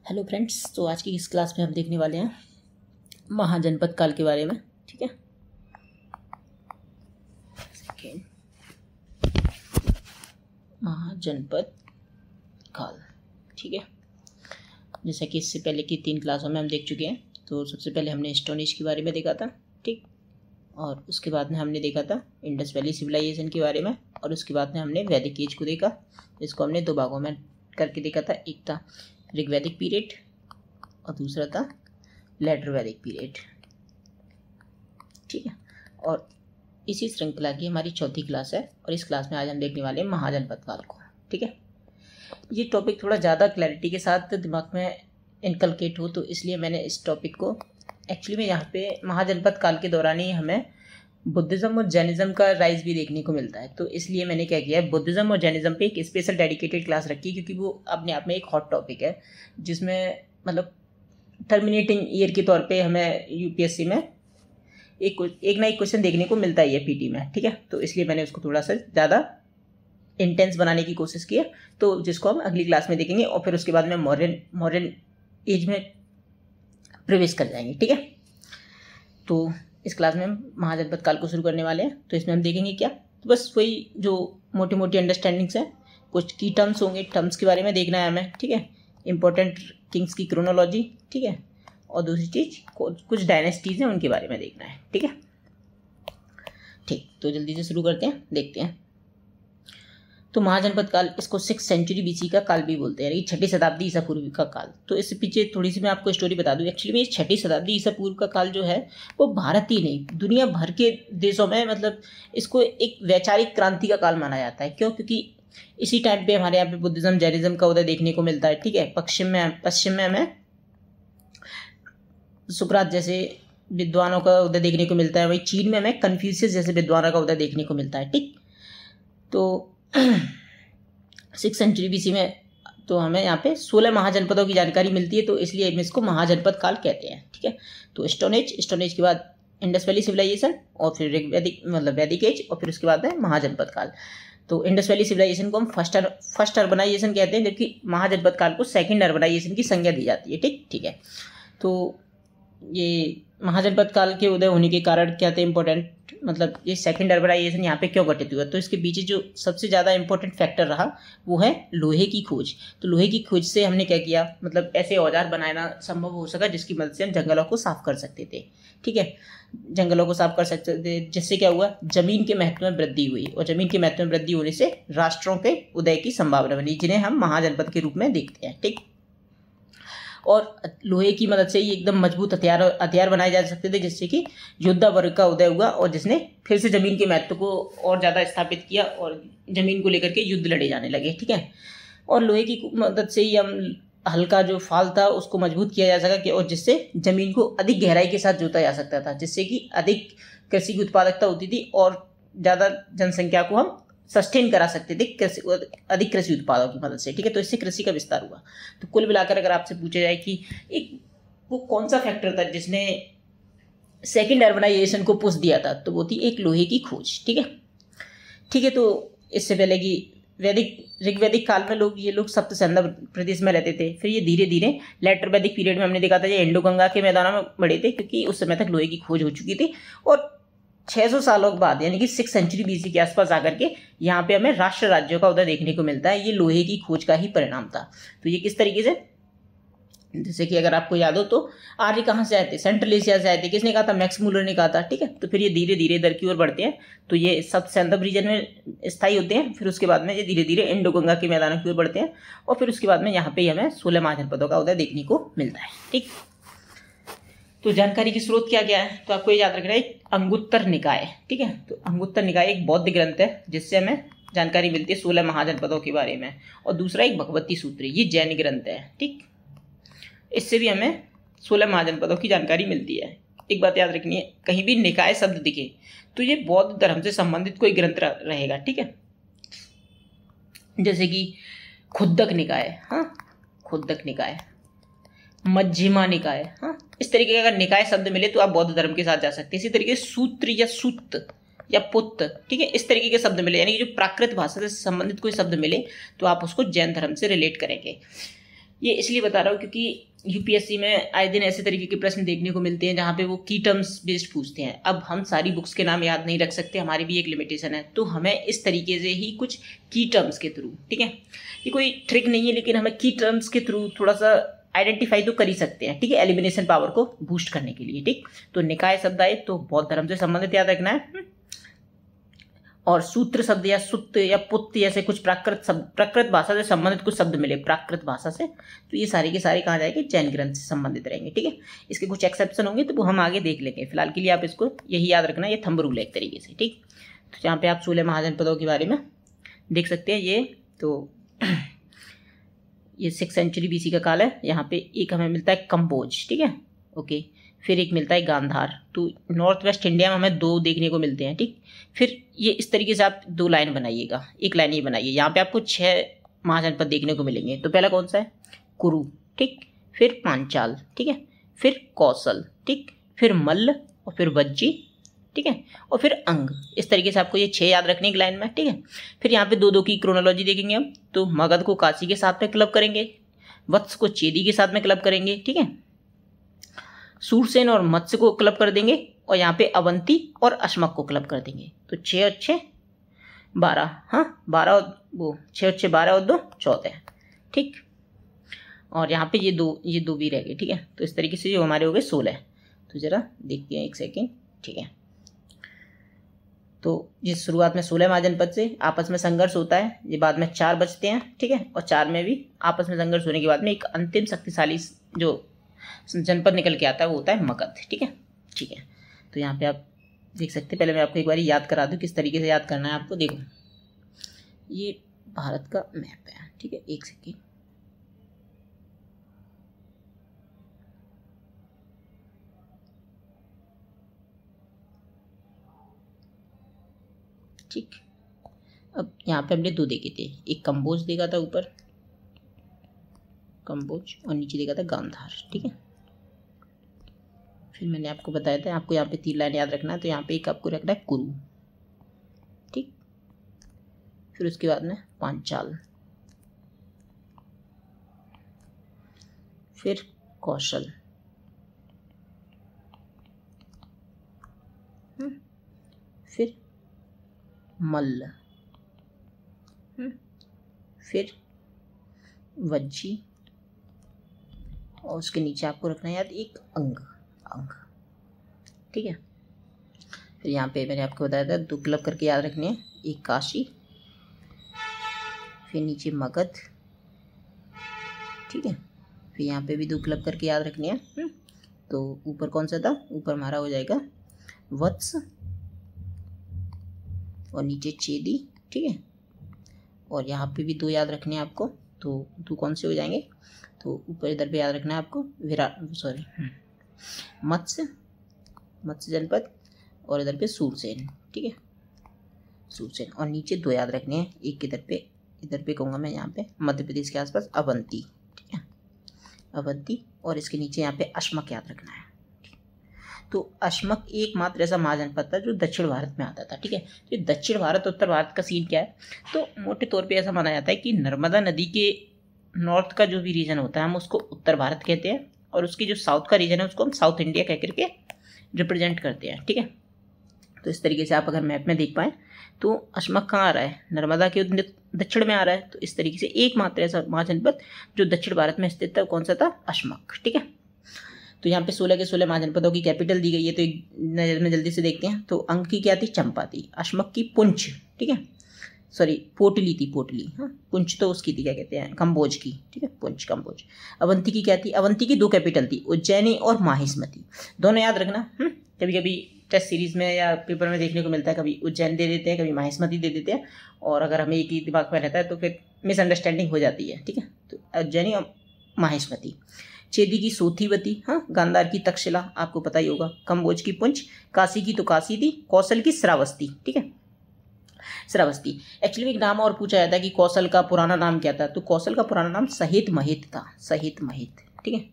Hello friends, तो आज की इस क्लास में हम देखने वाले हैं महाजनपद काल के बारे में। ठीक है, महाजनपद काल। ठीक है, जैसा कि इससे पहले की 3 क्लासों में हम देख चुके हैं। तो सबसे पहले हमने स्टोन एज के बारे में देखा था, ठीक, और उसके बाद में हमने देखा था इंडस वैली सिविलाइजेशन के बारे में, और उसके बाद में हमने वैदिक एज को देखा, जिसको हमने 2 भागों में करके देखा था। एक था ऋग्वैदिक पीरियड और दूसरा था लेटर वैदिक पीरियड। ठीक है, और इसी श्रृंखला की हमारी 4थी क्लास है, और इस क्लास में आज हम देखने वाले हैं महाजनपद काल को। ठीक है, ये टॉपिक थोड़ा ज़्यादा क्लैरिटी के साथ दिमाग में इनकलकेट हो, तो इसलिए मैंने इस टॉपिक को एक्चुअली में यहाँ पे महाजनपद काल के दौरान ही हमें बुद्धिज़्म और जैनिज़्म का राइज भी देखने को मिलता है। तो इसलिए मैंने क्या किया है, बुद्धिज़्म और जैनिज़्म पे एक स्पेशल डेडिकेटेड क्लास रखी, क्योंकि वो अपने आप में एक हॉट टॉपिक है, जिसमें मतलब टर्मिनेटिंग ईयर के तौर पे हमें यूपीएससी में एक ना एक क्वेश्चन देखने को मिलता ही है पीटी में। ठीक है, तो इसलिए मैंने उसको थोड़ा सा ज़्यादा इंटेंस बनाने की कोशिश की है, तो जिसको हम अगली क्लास में देखेंगे, और फिर उसके बाद में मॉडर्न एज में प्रवेश कर जाएंगे। ठीक है, तो इस क्लास में हम महाजनपद काल को शुरू करने वाले हैं। तो इसमें हम देखेंगे क्या, तो बस वही जो मोटी मोटी अंडरस्टैंडिंग्स हैं, कुछ की टर्म्स होंगे, टर्म्स के बारे में देखना है हमें। ठीक है, इंपॉर्टेंट किंग्स की क्रोनोलॉजी, ठीक है, और दूसरी चीज़ कुछ डायनेस्टीज हैं उनके बारे में देखना है। ठीक है, ठीक, तो जल्दी से शुरू करते हैं, देखते हैं। तो महाजनपद काल, इसको 6th सेंचुरी बीसी का काल भी बोलते हैं, 6ठी शताब्दी ईसा पूर्व का काल। तो इससे पीछे थोड़ी सी मैं आपको स्टोरी बता दूं। एक्चुअली में 6ठी शताब्दी ईसा पूर्व का काल जो है, वो भारत ही नहीं दुनिया भर के देशों में मतलब इसको एक वैचारिक क्रांति का काल माना जाता है। क्यों? क्योंकि इसी टाइम पे हमारे यहाँ पे बुद्धिज्म जैनिज्म का उदय देखने को मिलता है। ठीक है, पश्चिम में हमें सुकरात जैसे विद्वानों का उदय देखने को मिलता है, वही चीन में हमें कन्फ्यूशियस जैसे विद्वानों का उदय देखने को मिलता है। ठीक, तो 6th सेंचुरी बीसी में तो हमें यहाँ पे 16 महाजनपदों की जानकारी मिलती है, तो इसलिए हम इसको महाजनपद काल कहते हैं। ठीक है, तो स्टोन एज के बाद इंडस वैली सिविलाइजेशन, और फिर वैदिक एज, और फिर उसके बाद है महाजनपद काल। तो इंडस वैली सिविलाइजेशन को हम फर्स्ट अर्बनाइजेशन कहते हैं, जबकि महाजनपद काल को सेकंड अर्बनाइजेशन की संज्ञा दी जाती है। ठीक है, तो ये महाजनपद काल के उदय होने के कारण क्या थे इंपॉर्टेंट, मतलब ये सेकंड अर्बनाइजेशन यहाँ पे क्यों घटित हुआ, तो इसके पीछे जो सबसे ज़्यादा इंपॉर्टेंट फैक्टर रहा वो है लोहे की खोज। तो लोहे की खोज से हमने क्या किया, मतलब ऐसे औजार बनाना संभव हो सका जिसकी मदद से हम जंगलों को साफ कर सकते थे। ठीक है, जंगलों को साफ कर सकते थे, जिससे क्या हुआ, जमीन के महत्व में वृद्धि हुई, और जमीन के महत्व में वृद्धि होने से राष्ट्रों के उदय की संभावना बनी, जिन्हें हम महाजनपद के रूप में देखते हैं। ठीक, और लोहे की मदद से ही एकदम मजबूत हथियार बनाए जा सकते थे, जिससे कि योद्धा वर्ग का उदय हुआ, और जिसने फिर से जमीन के महत्व को और ज़्यादा स्थापित किया, और जमीन को लेकर के युद्ध लड़े जाने लगे। ठीक है, और लोहे की मदद से ही हम हल्का जो फाल था उसको मजबूत किया जा सका, और जिससे जमीन को अधिक गहराई के साथ जोता जा सकता था, जिससे कि अधिक कृषि की उत्पादकता होती थी, और ज़्यादा जनसंख्या को हम सस्टेन करा सकते थे अधिक कृषि उत्पादों की मदद से। ठीक है, तो इससे कृषि का विस्तार हुआ। तो कुल मिलाकर अगर आपसे पूछा जाए कि एक वो कौन सा फैक्टर था जिसने सेकंड अर्बनाइजेशन को पुश दिया था, तो वो थी एक लोहे की खोज। ठीक है, तो इससे पहले कि ऋग्वैदिक काल में ये लोग सप्त सिंधु प्रदेश में रहते थे। फिर ये धीरे धीरे लेटर वैदिक पीरियड में हमने देखा था ये इंडो गंगा के मैदानों में बढ़े थे, क्योंकि उस समय तक लोहे की खोज हो चुकी थी, और 600 सालों के बाद यानी कि 6th सेंचुरी बीसी के आसपास आकर के यहाँ पे हमें राष्ट्र राज्यों का उदय देखने को मिलता है। ये लोहे की खोज का ही परिणाम था। तो ये किस तरीके से, जैसे कि अगर आपको याद हो तो आर्य कहाँ से आए थे, सेंट्रल एशिया से आए थे। किसने कहा था? मैक्स मूलर ने कहा था। ठीक है, तो फिर ये धीरे धीरे इधर की ओर बढ़ते हैं, तो ये सप्त सिंधु रीजन में स्थायी होते हैं। फिर उसके बाद में ये धीरे धीरे इंडो गंगा के मैदानों की ओर बढ़ते हैं, और फिर उसके बाद में यहाँ पे हमें 16 महाजनपदों का उदय देखने को मिलता है। ठीक, तो जानकारी की स्रोत क्या क्या है, तो आपको ये याद रखना है अंगुत्तर निकाय। ठीक है, तो अंगुत्तर निकाय एक बौद्ध ग्रंथ है, जिससे हमें जानकारी मिलती है 16 महाजनपदों के बारे में, और दूसरा एक भगवती सूत्र, ये जैन ग्रंथ है। ठीक, इससे भी हमें 16 महाजनपदों की जानकारी मिलती है। एक बात याद रखनी है, कहीं भी निकाय शब्द दिखे तो ये बौद्ध धर्म से संबंधित कोई ग्रंथ रहेगा। ठीक है, जैसे कि खुद्दक निकाय, हाँ खुद्दक निकाय, मध्यमा निकाय, हाँ इस तरीके के अगर निकाय शब्द मिले तो आप बौद्ध धर्म के साथ जा सकते हैं। इसी तरीके सूत्र या सुत्त या पुत्त, ठीक है, इस तरीके के शब्द मिले, यानी कि जो प्राकृत भाषा से संबंधित कोई शब्द मिले तो आप उसको जैन धर्म से रिलेट करेंगे। ये इसलिए बता रहा हूँ क्योंकि यूपीएससी में आए दिन ऐसे तरीके के प्रश्न देखने को मिलते हैं जहाँ पे वो की टर्म्स बेस्ड पूछते हैं। अब हम सारी बुक्स के नाम याद नहीं रख सकते, हमारी भी एक लिमिटेशन है, तो हमें इस तरीके से ही कुछ की टर्म्स के थ्रू, ठीक है, ये कोई ट्रिक नहीं है लेकिन हमें की टर्म्स के थ्रू थोड़ा सा आइडेंटिफाई तो कर ही सकते हैं, ठीक है, एलिमिनेशन पावर को बूस्ट करने के लिए, ठीक। तो निकाय शब्द आए तो बौद्ध धर्म से संबंधित याद रखना है, और सूत्र शब्द या सुत्त या पुत्त ऐसे कुछ प्राकृत शब्द, प्राकृत भाषा से संबंधित कुछ शब्द मिले प्राकृत भाषा से, तो ये सारे के सारे कहाँ जाएंगे, जैन ग्रंथ से संबंधित रहेंगे, ठीक है। इसके कुछ एक्सेप्शन होंगे तो वो हम आगे देख लेंगे, फिलहाल के लिए आप इसको यही याद रखना, ये थंब रूल है एक तरीके से, ठीक। तो यहाँ पे आप 16 महाजनपदों के बारे में देख सकते हैं। ये तो ये 6th सेंचुरी BC का काल है। यहाँ पे एक हमें मिलता है कंबोज, ठीक है, ओके। फिर एक मिलता है गांधार। तो नॉर्थ वेस्ट इंडिया में हमें 2 देखने को मिलते हैं, ठीक। फिर ये इस तरीके से आप 2 लाइन बनाइएगा, एक लाइन ये बनाइए। यहाँ पे आपको 6 महाजनपद देखने को मिलेंगे। तो पहला कौन सा है, कुरु, ठीक। फिर पांचाल, ठीक है। फिर कौशल, ठीक। फिर मल्ल, और फिर वज्जी, ठीक है, और फिर अंग। इस तरीके से आपको ये 6 याद रखने की लाइन में, ठीक है। फिर यहाँ पे 2-2 की क्रोनोलॉजी देखेंगे हम। तो मगध को काशी के साथ में क्लब करेंगे, वत्स को चेदी के साथ में क्लब करेंगे, ठीक है। सूरसेन और मत्स्य को क्लब कर देंगे, और यहाँ पे अवंती और अश्मक को क्लब कर देंगे। तो 6 और 6 12, हाँ 12 और वो 6 और 6 12 और 2 14, ठीक। और यहाँ पे ये दो भी रह गए, ठीक है। तो इस तरीके से जो हमारे हो गए 16। तो जरा देखते हैं एक सेकेंड, ठीक है। तो जिस शुरुआत में 16 महाजनपद से आपस में संघर्ष होता है, ये बाद में 4 बचते हैं, ठीक है। और 4 में भी आपस में संघर्ष होने के बाद में एक अंतिम शक्तिशाली जो जनपद निकल के आता है वो होता है मगध, ठीक है, ठीक है। तो यहाँ पे आप देख सकते हैं, पहले मैं आपको एक बार याद करा दूं किस तरीके से याद करना है आपको। देखो ये भारत का मैप है, ठीक है, एक सेकेंड, ठीक। अब यहाँ पे हमने 2 देखे थे, एक कंबोज देखा था ऊपर, कंबोज, और नीचे देखा था गांधार, ठीक है। फिर मैंने आपको बताया था आपको यहाँ पे 3 लाइन याद रखना है। तो यहाँ पे एक आपको रखना है कुरु, ठीक। फिर उसके बाद में पांचाल, फिर कौशल, फिर मल्ल, फिर वज्जी, और उसके नीचे आपको रखना है याद एक अंग, ठीक है। फिर यहाँ पे मैंने आपको बताया था 2 क्लब करके याद रखने हैं, एक काशी, फिर नीचे मगध, ठीक है। फिर यहाँ पे भी 2 क्लब करके याद रखने हैं। तो ऊपर कौन सा था, ऊपर हमारा हो जाएगा वत्स, और नीचे चेदी, ठीक है। और यहाँ पे भी 2 याद रखने हैं आपको। तो 2 कौन से हो जाएंगे, तो ऊपर इधर पे याद रखना है आपको मत्स्य जनपद, और इधर पे सूरसेन, ठीक है, सूरसेन। और नीचे 2 याद रखने हैं, एक इधर पे कहूँगा मैं, यहाँ पे मध्य प्रदेश के आसपास अवंती, ठीक है, अवंती। और इसके नीचे यहाँ पे अश्मक याद रखना है। तो अश्मक एकमात्र ऐसा महाजनपद था जो दक्षिण भारत में आता था, ठीक है। तो दक्षिण भारत उत्तर भारत का सीन क्या है, तो मोटे तौर पे ऐसा माना जाता है कि नर्मदा नदी के नॉर्थ का जो भी रीजन होता है हम उसको उत्तर भारत कहते हैं, और उसकी जो साउथ का रीजन है उसको हम साउथ इंडिया कह करके रिप्रेजेंट करते हैं, ठीक है। तो इस तरीके से आप अगर मैप में देख पाएँ तो अश्मक कहाँ आ रहा है, नर्मदा के दक्षिण में आ रहा है। तो इस तरीके से एकमात्र ऐसा महाजनपद जो दक्षिण भारत में स्थित था कौन सा था, अश्मक, ठीक है। तो यहाँ पे 16 के 16 महाजनपदों की कैपिटल दी गई है। तो एक नजर में जल्दी से देखते हैं। तो अंग की क्या थी, चंपा थी। अश्मक की पुंछ, ठीक है, सॉरी पोटली थी, पोटली, हाँ, पुंछ तो उसकी थी, क्या कहते हैं, कंबोज की, ठीक है, पुंछ कंबोज। अवंती की क्या थी, अवंती की 2 कैपिटल थी, उज्जैनी और माहिष्मती, दोनों याद रखना। कभी कभी टेस्ट सीरीज में या पेपर में देखने को मिलता है, कभी उज्जैन दे देते हैं, कभी माहिष्मती दे देते हैं, और अगर हमें एक ही दिमाग में रहता है तो फिर मिसअंडरस्टैंडिंग हो जाती है, ठीक है। तो उज्जैनी और माहिष्मती। चेदी की सोथीवती, हाँ, गांधार की तक्षशिला, आपको पता ही होगा, कंबोज की पुंछ, काशी की तो काशी थी, कौशल की श्रावस्ती, ठीक है, श्रावस्ती। एक्चुअली एक नाम और पूछा जाता है कि कौशल का पुराना नाम क्या था, तो कौशल का पुराना नाम सहित महित था, सहित महित, ठीक है,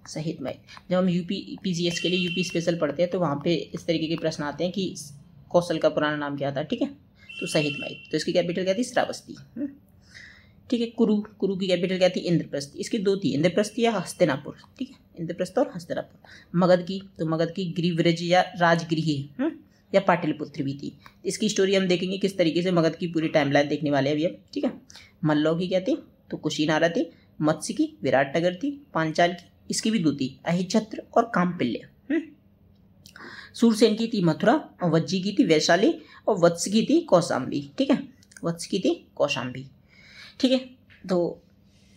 सहित महित। जब हम यूपी पीजीएस के लिए यूपी स्पेशल पढ़ते हैं तो वहाँ पे इस तरीके के प्रश्न आते हैं कि कौशल का पुराना नाम क्या था, ठीक है, तो सहित महित। तो इसकी कैपिटल क्या थी, श्रावस्ती। ठीक है। कुरु, कुरु की कैपिटल क्या थी? इंद्रप्रस्थ। इसकी दो थी, इंद्रप्रस्थ या हस्तिनापुर, ठीक है, इंद्रप्रस्थ और हस्तिनापुर। मगध की, तो मगध की गिरिव्रज या राजगृह या पाटलिपुत्र भी थी। इसकी स्टोरी हम देखेंगे किस तरीके से, मगध की पूरी टाइमलाइन देखने वाले हैं अभी हम, ठीक है। मल्लों की क्या थी? तो कुशीनारा थी। मत्स्य की विराटनगर थी। पांचाल की, इसकी भी दो थी, अहिच्छत्र और कामपिल्य। सूरसेन की थी मथुरा, और वज्जी की थी वैशाली, और वत्स की थी कौशाम्बी, ठीक है, वत्स की थी कौशाम्बी, ठीक है। तो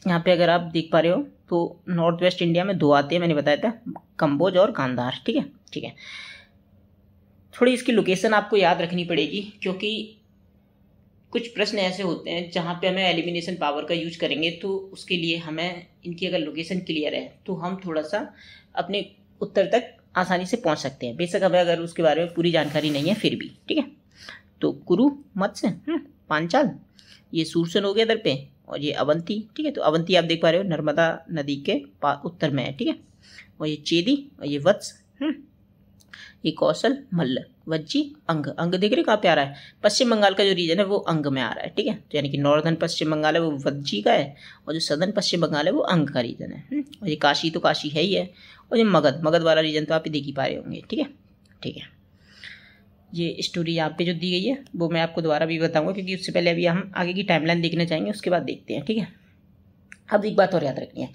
यहाँ पे अगर आप देख पा रहे हो तो नॉर्थ वेस्ट इंडिया में दो आते हैं, मैंने बताया था, कंबोज और गांधार, ठीक है, ठीक है। थोड़ी इसकी लोकेशन आपको याद रखनी पड़ेगी, क्योंकि कुछ प्रश्न ऐसे होते हैं जहाँ पे हमें एलिमिनेशन पावर का यूज करेंगे, तो उसके लिए हमें इनकी अगर लोकेशन क्लियर है तो हम थोड़ा सा अपने उत्तर तक आसानी से पहुँच सकते हैं। बेशक हमें अगर उसके बारे में पूरी जानकारी नहीं है फिर भी, ठीक है। तो कुरु, मत्स्य, पांचाल, ये सूरसेन हो गया इधर पे, और ये अवंती, ठीक है। तो अवंती आप देख पा रहे हो नर्मदा नदी के उत्तर में है, ठीक है। और ये चेदी, और ये वत्स, ये कौशल, मल्ल, वज्जी, अंग। अंग देख रहे हो कहाँ पे आ रहा है? पश्चिम बंगाल का जो रीजन है वो अंग में आ रहा है, ठीक है। तो यानी कि नॉर्दर्न पश्चिम बंगाल है वो वज्जी का है, और जो सदर्न पश्चिम बंगाल है वो अंग का रीजन है। और ये काशी तो काशी है ही है, और ये मगध, मगध वाला रीजन तो आप देख ही पा रहे होंगे, ठीक है, ठीक है। ये स्टोरी यहाँ पे जो दी गई है वो मैं आपको दोबारा भी बताऊंगा, क्योंकि उससे पहले अभी हम आगे की टाइमलाइन देखना चाहेंगे, उसके बाद देखते हैं, ठीक है। अब एक बात और याद रखनी है,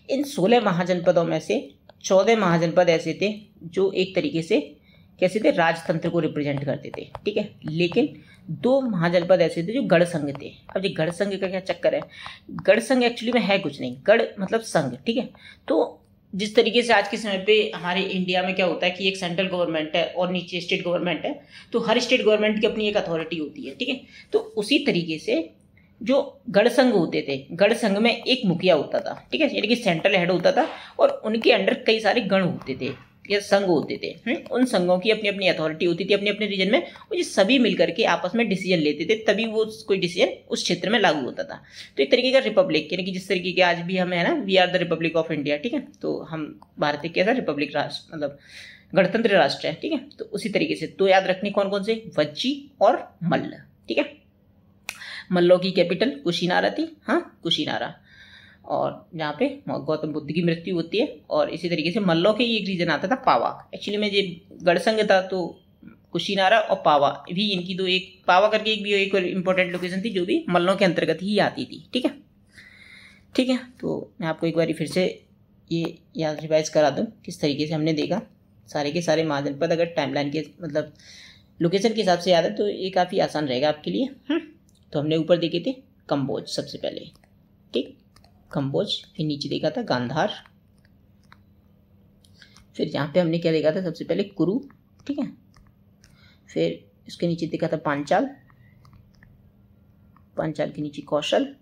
इन 16 महाजनपदों में से 14 महाजनपद ऐसे थे जो एक तरीके से कैसे थे, राजतंत्र को रिप्रेजेंट करते थे, ठीक है। लेकिन 2 महाजनपद ऐसे थे जो गढ़ संघ थे। अब ये गढ़ संघ का क्या चक्कर है? गढ़ संघ एक्चुअली में है कुछ नहीं, गढ़ मतलब संघ, ठीक है। तो जिस तरीके से आज के समय पे हमारे इंडिया में क्या होता है कि एक सेंट्रल गवर्नमेंट है और नीचे स्टेट गवर्नमेंट है, तो हर स्टेट गवर्नमेंट की अपनी एक अथॉरिटी होती है, ठीक है। तो उसी तरीके से जो गढ़ संघ होते थे, गढ़ संघ में एक मुखिया होता था, ठीक है, यानी कि सेंट्रल हेड होता था, और उनके अंडर कई सारे गण होते थे या संघ होते थे। उन संघों की अपनी अपनी अथॉरिटी होती थी अपने अपने रीजन में, और ये सभी मिलकर के आपस में डिसीजन लेते थे, तभी वो कोई डिसीजन उस क्षेत्र में लागू होता था। तो एक तरीके का रिपब्लिक, यानी कि जिस तरीके के आज भी हमें है ना, we are the republic of India, ठीक है। तो हम भारत एक कैसा रिपब्लिक राष्ट्र, मतलब गणतंत्र राष्ट्र है, ठीक है। तो उसी तरीके से तो याद रखने कौन कौन से, वज्जी और मल्ल, ठीक है। मल्लों की कैपिटल कुशीनारा थी, हाँ कुशीनारा, और जहाँ पे गौतम बुद्ध की मृत्यु होती है। और इसी तरीके से मल्लों के एक रीजन आता था पावा। एक्चुअली में ये गढ़संघ था तो कुशीनारा और पावा भी इनकी दो, एक पावा करके एक भी एक इंपॉर्टेंट लोकेशन थी जो भी मल्लों के अंतर्गत ही आती थी, ठीक है, ठीक है। तो मैं आपको एक बार फिर से ये याद रिवाइज करा दूँ किस तरीके से हमने देखा सारे के सारे महाजनपद, अगर टाइमलाइन के मतलब लोकेशन के हिसाब से याद है तो ये काफ़ी आसान रहेगा आपके लिए। तो हमने ऊपर देखे थे कंबोज सबसे पहले, ठीक, कंबोज, फिर नीचे देखा था गांधार, फिर यहाँ पे हमने क्या देखा था सबसे पहले कुरु, ठीक है, फिर इसके नीचे देखा था पांचाल, पांचाल के नीचे कौशल,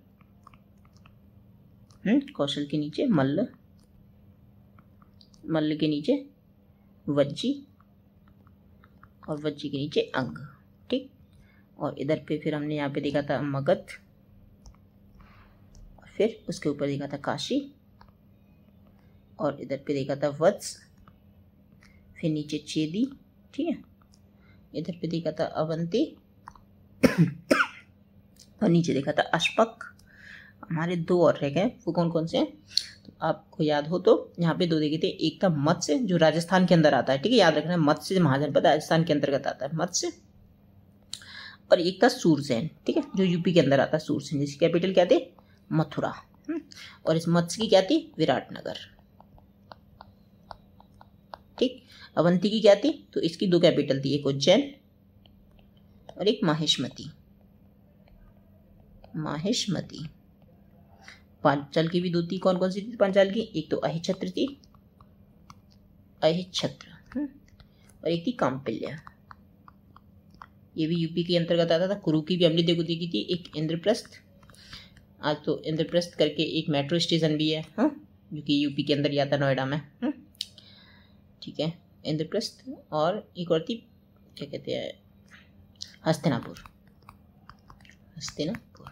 कौशल के नीचे मल्ल, मल्ल के नीचे वज्जी, और वज्जी के नीचे अंग, ठीक। और इधर पे फिर हमने यहाँ पे देखा था मगध, फिर उसके ऊपर देखा था काशी, और इधर पे देखा था वत्स, फिर नीचे चेदी, ठीक है, इधर पे देखा था अवंती, और नीचे देखा था अश्पक। हमारे 2 और रह गए, वो कौन कौन से हैं तो आपको याद हो तो यहाँ पे 2 देखे थे, एक था मत्स्य जो राजस्थान के अंदर आता है, ठीक है, याद रखना मत्स्य महाजनपद राजस्थान के अंतर्गत आता है मत्स्य, और एक था सूरसेन, ठीक है, जो यूपी के अंदर आता है सूरसेन, जिसकी कैपिटल क्या थी, मथुरा, और इस मत्स्य की क्या थी, विराटनगर, ठीक। अवंती की क्या थी, तो इसकी 2 कैपिटल थी, एक उज्जैन और एक माहिष्मती, माहिष्मती। पांचाल की भी 2 थी, कौन कौन सी थी पांचाल की, एक तो अहिच्छत्र थी, अहिच्छत्र, और एक थी कामपिल्य, ये भी यूपी के अंतर्गत आता था। कुरु की भी हमने देखी थी, एक इंद्रप्रस्थ, आज तो इंद्रप्रस्थ करके एक मेट्रो स्टेशन भी है, हाँ, जो कि यूपी के अंदर ही आता नोएडा में, ठीक है, इंद्रप्रस्थ, और एक और थी क्या कहते हैं, हस्तिनापुर, हस्तिनापुर,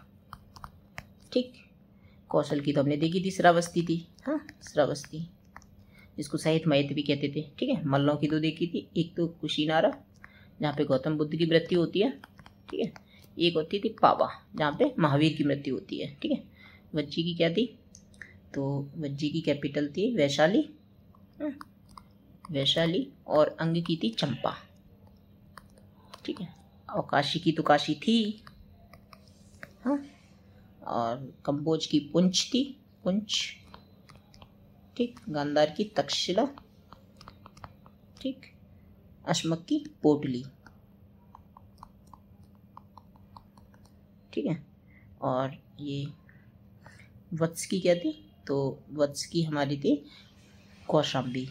ठीक। कौशल की तो हमने देखी थी, श्रावस्ती थी, हाँ श्रावस्ती, जिसको सहित महित भी कहते थे, ठीक है। मल्लों की 2 देखी थी, एक तो कुशीनारा जहाँ पे गौतम बुद्ध की मृत्यु होती है, ठीक है, एक होती थी पावा जहाँ पे महावीर की मृत्यु होती है, ठीक है। वज्जी की क्या थी, तो वज्जी की कैपिटल थी वैशाली, वैशाली, और अंग की थी चंपा, ठीक है। और काशी की तो काशी थी, हाँ, और कंबोज की पुंछ थी, पुंछ, ठीक। गांधार की तक्षशिला, ठीक। अश्मक की पोटली, ठीक है। और ये वत्स की क्या थी, तो वत्स की हमारी थी कौशाम्बी,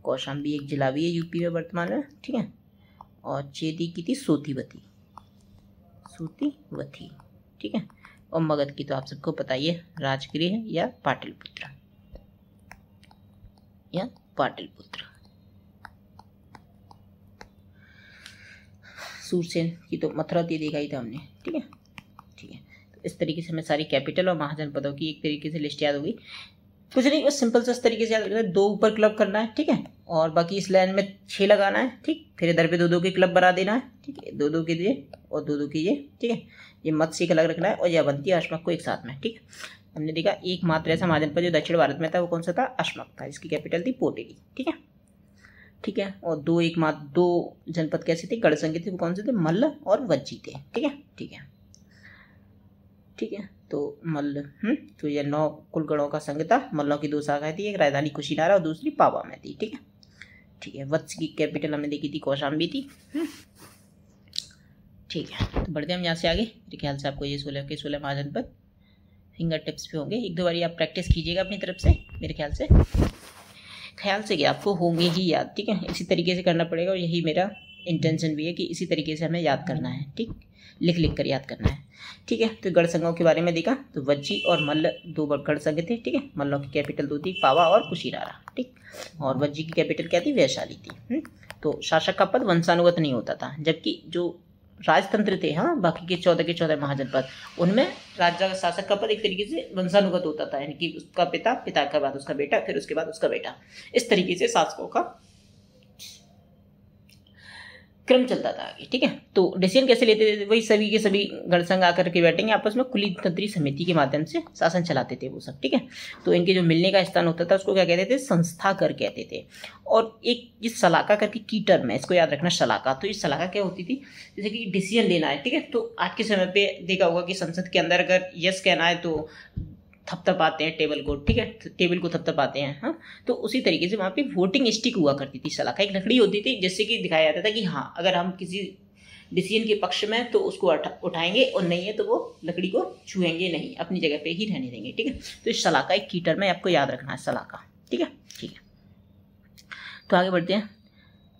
कौशाम्बी एक जिला भी है यूपी में वर्तमान में, ठीक है। और चेदी की थी सोतीवती, सोतीवती, ठीक है। और मगध की तो आप सबको पता ही है, राजगृह या पाटलिपुत्र, या पाटलिपुत्र। सूरसेन की तो मथुरा थी, देखा ही था हमने, ठीक है, ठीक है। तो इस तरीके से हमें सारी कैपिटल और महाजनपदों की एक तरीके से लिस्ट याद होगी। कुछ नहीं, बस सिंपल सा इस तरीके से याद रखना है, 2 ऊपर क्लब करना है, ठीक है। और बाकी इस लाइन में 6 लगाना है, ठीक। फिर इधर पे 2-2 के क्लब बना देना है, ठीक है, 2-2 कीजिए और 2-2 कीजिए, ठीक है। ये मत्स्य अलग रखना है और यह बनती है अश्मक को एक साथ में, ठीक है। हमने देखा एकमात्र ऐसा महाजनपद जो दक्षिण भारत में था वो कौन सा था, अश्मक था, जिसकी कैपिटल थी पोटेली, ठीक है, ठीक है। और 2 जनपद कैसे थे, गढ़ थे, वो कौन से थे, मल्ल और वज्जी थे, ठीक है, ठीक है, ठीक है। तो मल्ल, तो ये 9 कुल गढ़ों का संघ था। मल्लों की 2 शाखाएं थी, एक राजधानी कुशीनारा और दूसरी पावा में थी, ठीक है, ठीक है। वत्स की कैपिटल हमने देखी थी कौशाम्बी थी, ठीक है। तो बढ़ते हम यहाँ से आगे। मेरे ख्याल से आपको ये 16 के 16 महाजनपद फिंगर टिप्स पे होंगे। 1-2 बारी आप प्रैक्टिस कीजिएगा अपनी तरफ से, मेरे ख्याल से कि आपको होंगे ही याद, ठीक है। इसी तरीके से करना पड़ेगा और यही मेरा इंटेंशन भी है कि इसी तरीके से हमें याद करना है, ठीक, लिख कर याद करना है, ठीक है। तो गढ़ संघों के बारे में देखा, तो वज्जी और मल्ल 2 गढ़ संघ थे, ठीक है। मल्लों की कैपिटल 2 थी, पावा और कुशीनारा, ठीक। और वज्जी की कैपिटल क्या थी, वैशाली थी। तो शासक का पद वंशानुगत नहीं होता था, जबकि जो राजतंत्र थे, हाँ, बाकी के 14 के 14 महाजनपद, उनमें राज्य शासक का पद एक तरीके से वंशानुगत होता था, यानी कि उसका पिता, पिता के बाद उसका बेटा, फिर उसके बाद उसका बेटा, इस तरीके से शासकों का क्रम चलता था आगे, ठीक है। तो डिसीजन कैसे लेते थे, वही सभी के सभी गण संघ आकर के बैठेंगे आपस में, खुली तंत्री समिति के माध्यम से शासन चलाते थे वो सब, ठीक है। तो इनके जो मिलने का स्थान होता था उसको क्या कहते थे, संस्था कर कहते थे। और एक ये सलाका करके की टर्म है, इसको याद रखना, सलाका। तो ये सलाका क्या होती थी, जैसे कि डिसीजन लेना है, ठीक है। तो आज के समय पे देखा होगा कि संसद के अंदर अगर यस कहना है तो थपथपाते हैं टेबल को, ठीक है, टेबल को थपथपाते हैं, हाँ। तो उसी तरीके से वहाँ पे वोटिंग स्टिक हुआ करती थी, सलाखा एक लकड़ी होती थी, जिससे कि दिखाया जाता था कि हाँ, अगर हम किसी डिसीजन के पक्ष में तो उसको उठाएंगे और नहीं है तो वो लकड़ी को छुएंगे नहीं, अपनी जगह पे ही रहने देंगे, ठीक है। तो इस सलाखा एक कीटर में आपको याद रखना है, सलाखा, ठीक है, ठीक है। तो आगे बढ़ते हैं,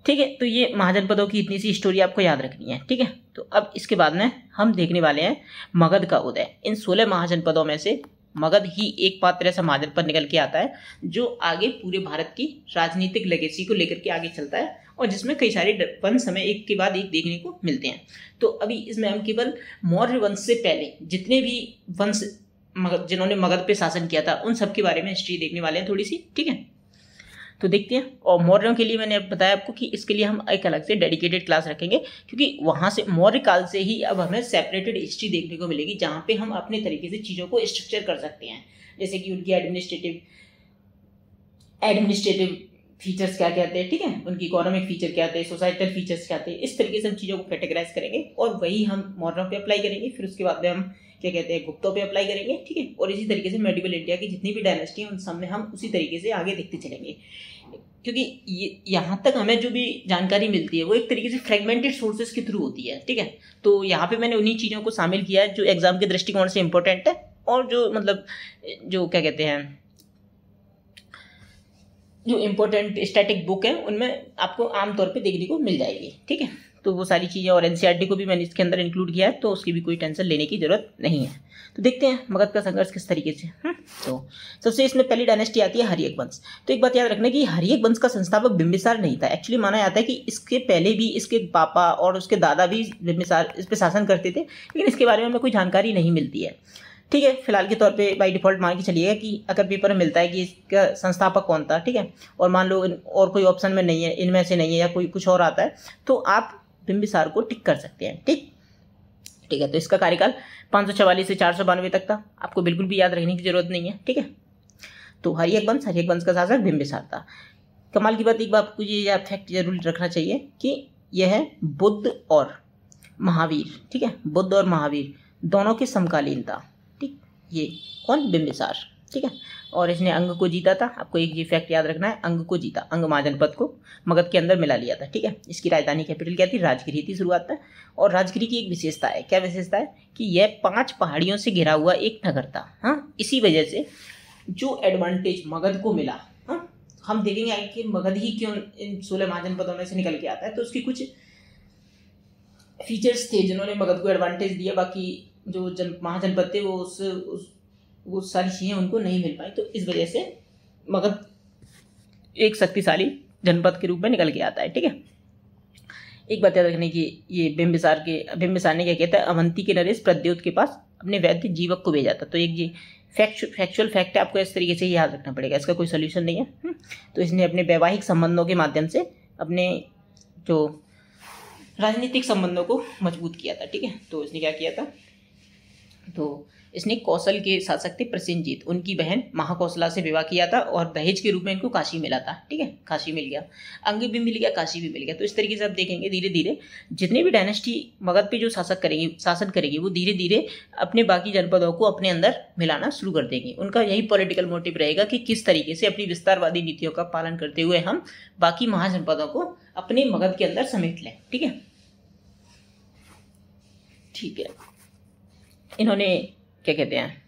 ठीक है। तो ये महाजनपदों की इतनी सी स्टोरी आपको याद रखनी है, ठीक है। तो अब इसके बाद में हम देखने वाले हैं मगध का उदय। इन 16 महाजनपदों में से मगध ही एक पात्र ऐसा महाजनपद निकल के आता है जो आगे पूरे भारत की राजनीतिक लेगेसी को लेकर के आगे चलता है और जिसमें कई सारे वंश हमें एक के बाद एक देखने को मिलते हैं। तो अभी इसमें हम केवल मौर्य वंश से पहले जितने भी वंश जिन्होंने मगध पे शासन किया था उन सब के बारे में हिस्ट्री देखने वाले हैं थोड़ी सी, ठीक है। तो देखते हैं। और मौर्यों के लिए मैंने बताया आपको कि इसके लिए हम एक अलग से डेडिकेटेड क्लास रखेंगे, क्योंकि वहाँ से मौर्य काल से ही अब हमें सेपरेटेड हिस्ट्री देखने को मिलेगी, जहाँ पे हम अपने तरीके से चीज़ों को स्ट्रक्चर कर सकते हैं, जैसे कि उनकी एडमिनिस्ट्रेटिव फीचर्स क्या कहते हैं, ठीक है, उनकी इकोनॉमिक फीचर क्या थे, सोसाइटल फीचर्स क्या थे, इस तरीके से हम चीज़ों को कैटेगराइज करेंगे और वही हम मौर्यों पे अप्लाई करेंगे। फिर उसके बाद में हम क्या कहते हैं, गुप्तों पे अप्लाई करेंगे, ठीक है। और इसी तरीके से मेडिवल इंडिया की जितनी भी डायनेस्टी हैं उन सब में हम उसी तरीके से आगे देखते चलेंगे, क्योंकि यहाँ तक हमें जो भी जानकारी मिलती है वो एक तरीके से फ्रेगमेंटेड सोर्सेज के थ्रू होती है, ठीक है। तो यहाँ पे मैंने उन्हीं चीज़ों को शामिल किया है जो एग्जाम के दृष्टिकोण से इंपॉर्टेंट है और जो मतलब जो क्या कहते हैं, जो इम्पोर्टेंट स्टैटिक बुक है उनमें आपको आमतौर पे देखने को मिल जाएगी, ठीक है। तो वो सारी चीज़ें और एनसीईआरटी को भी मैंने इसके अंदर इंक्लूड किया है, तो उसकी भी कोई टेंशन लेने की जरूरत नहीं है। तो देखते हैं मगध का संघर्ष किस तरीके से। तो सबसे इसमें पहली डायनेस्टी आती है हर्यक वंश। तो एक बात याद रखना कि हर्यक वंश का संस्थापक बिंबिसार नहीं था। एक्चुअली माना जाता है कि इसके पहले भी इसके पापा और उसके दादा भी बिंबिसार इस पर शासन करते थे, लेकिन इसके बारे में हमें कोई जानकारी नहीं मिलती है, ठीक है। फिलहाल के तौर पे बाय डिफॉल्ट मान के चलिएगा कि अगर पेपर में मिलता है कि इसका संस्थापक कौन था, ठीक है, और मान लो और कोई ऑप्शन में नहीं है, इनमें से नहीं है या कोई कुछ और आता है, तो आप बिंबिसार को टिक कर सकते हैं, ठीक ठीक है। तो इसका कार्यकाल 544 से 492 तक था, आपको बिल्कुल भी याद रखने की जरूरत नहीं है, ठीक है। तो हर्यक वंश का शासक बिंबिसार था। कमाल की बात, एक बात आपको ये फैक्ट जरूर रखना चाहिए कि यह है बुद्ध और महावीर, ठीक है, बुद्ध और महावीर दोनों के समकालीन था, ठीक। ये कौन? बिंबिसार, ठीक है। और इसने अंग को जीता था, आपको एक ये फैक्ट याद रखना है, अंग को जीता, अंग महाजनपद को मगध के अंदर मिला लिया था, ठीक है। इसकी राजधानी कैपिटल क्या थी? राजगिरी थी शुरुआत में। और राजगिरी की एक विशेषता है, क्या विशेषता है? कि यह 5 पहाड़ियों से घिरा हुआ एक नगर था। हाँ, इसी वजह से जो एडवांटेज मगध को मिला, हाँ, हम देखेंगे कि मगध ही क्यों इन 16 महाजनपदों में से निकल के आता है, तो उसकी कुछ फीचर्स थे जिन्होंने मगध को एडवांटेज दिया। बाकी जो महाजनपद थे वो सारी चीज़ें उनको नहीं मिल पाई, तो इस वजह से मगध एक शक्तिशाली जनपद के रूप में निकल के आता है, ठीक है। एक बात याद रखने की, ये बिंबिसार ने क्या कहता है, अवंती के नरेश प्रद्योत के पास अपने वैद्य जीवक को भेजा था। तो एक ये फैक्चुअल फैक्ट है, आपको इस तरीके से याद रखना पड़ेगा, इसका कोई सोल्यूशन नहीं है। तो इसने अपने वैवाहिक संबंधों के माध्यम से अपने जो राजनीतिक संबंधों को मजबूत किया था, ठीक है। तो इसने क्या किया था, तो इसने कौशल के शासक थे प्रसेनजीत, उनकी बहन महाकौशला से विवाह किया था और दहेज के रूप में इनको काशी मिला था, ठीक है। काशी मिल गया, अंग भी मिल गया, काशी भी मिल गया। तो इस तरीके से आप देखेंगे धीरे धीरे जितने भी डायनेस्टी मगध पे जो शासन करेगी वो धीरे धीरे अपने बाकी जनपदों को अपने अंदर मिलाना शुरू कर देंगे। उनका यही पॉलिटिकल मोटिव रहेगा कि किस तरीके से अपनी विस्तारवादी नीतियों का पालन करते हुए हम बाकी महाजनपदों को अपने मगध के अंदर समेट लें, ठीक है। ठीक है, इन्होंने क्या कहते हैं,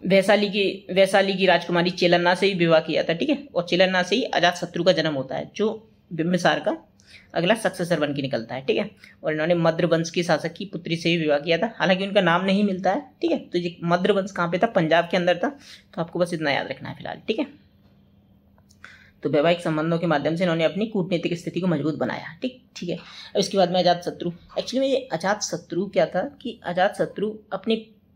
वैशाली की राजकुमारी चेलन्ना से ही विवाह किया था, ठीक है। और चेलन्ना से ही अजातशत्रु का जन्म होता है, जो बिंबिसार का अगला सक्सेसर बन के निकलता है, ठीक है। और इन्होंने मद्र वंश के शासक की पुत्री से ही विवाह किया था, हालांकि उनका नाम नहीं मिलता है, ठीक है। तो ये मद्र वंश कहाँ पे था? पंजाब के अंदर था। तो आपको बस इतना याद रखना है फिलहाल, ठीक है। तो वैवाहिक संबंधों के माध्यम से इन्होंने अपनी कूटनीतिक स्थिति को मजबूत बनाया, ठीक है। अब इसके बाद में अजातशत्रु, एक्चुअली में ये अजातशत्रु क्या था कि अजातशत्रु अपने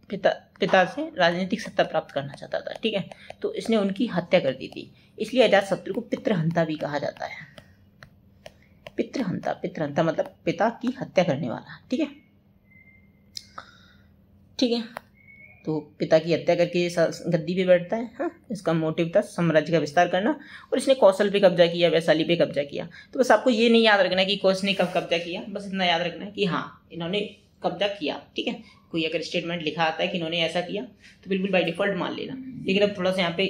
पिता से राजनीतिक सत्ता प्राप्त करना चाहता था, ठीक है। तो इसने उनकी हत्या कर दी थी, इसलिए अजातशत्रु को पितृहंता भी कहा जाता है। पितृहंता मतलब पिता की हत्या करने वाला, ठीक है, ठीक है। तो पिता की हत्या करके गद्दी पे बैठता है। हाँ, इसका मोटिव था साम्राज्य का विस्तार करना, और इसने कौशल पे कब्जा किया, वैशाली पे कब्जा किया। तो बस आपको ये नहीं याद रखना है कि कौशल ने कब कब्जा किया, बस इतना याद रखना है कि हाँ इन्होंने कब्जा किया, ठीक है। कोई अगर स्टेटमेंट लिखा आता है कि इन्होंने ऐसा किया तो बिल्कुल बाय डिफॉल्ट मान लेना, लेकिन अब थोड़ा सा यहाँ पे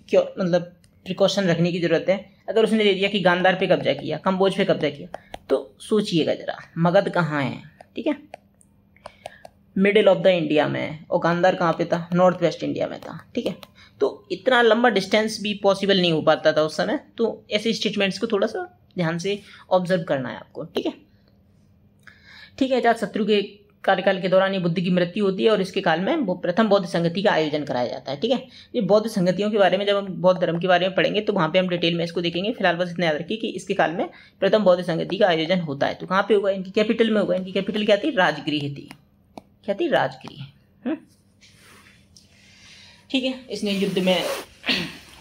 क्यों मतलब प्रिकॉशन रखने की जरूरत है। अगर उसने दे दिया कि गांधार पे कब्जा किया, कंबोज पे कब्जा किया, तो सोचिएगा जरा मगध कहाँ है, ठीक है, मिडिल ऑफ द इंडिया में, और गांधार कहाँ पे था? नॉर्थ वेस्ट इंडिया में था, ठीक है। तो इतना लंबा डिस्टेंस भी पॉसिबल नहीं हो पाता था उस समय, तो ऐसे स्टेटमेंट्स को थोड़ा सा ध्यान से ऑब्जर्व करना है आपको, ठीक है, ठीक है। अजातशत्रु के कार्यकाल के दौरान ये बुद्ध की मृत्यु होती है, और इसके काल में प्रथम बौद्ध संगति का आयोजन कराया जाता है, ठीक है। ये बौद्ध संगतियों के बारे में जब हम बौद्ध धर्म के बारे में पढ़ेंगे तो वहाँ पे हम डिटेल में इसको देखेंगे। फिलहाल बस इतना याद रखिए कि इसके काल में प्रथम बौद्ध संगति का आयोजन होता है। तो कहाँ पे होगा? इनकी कैपिटल में होगा। इनकी कैपिटल क्या थी? राजगृह थी। क्या थी? राजगृह, ठीक है। इसने युद्ध में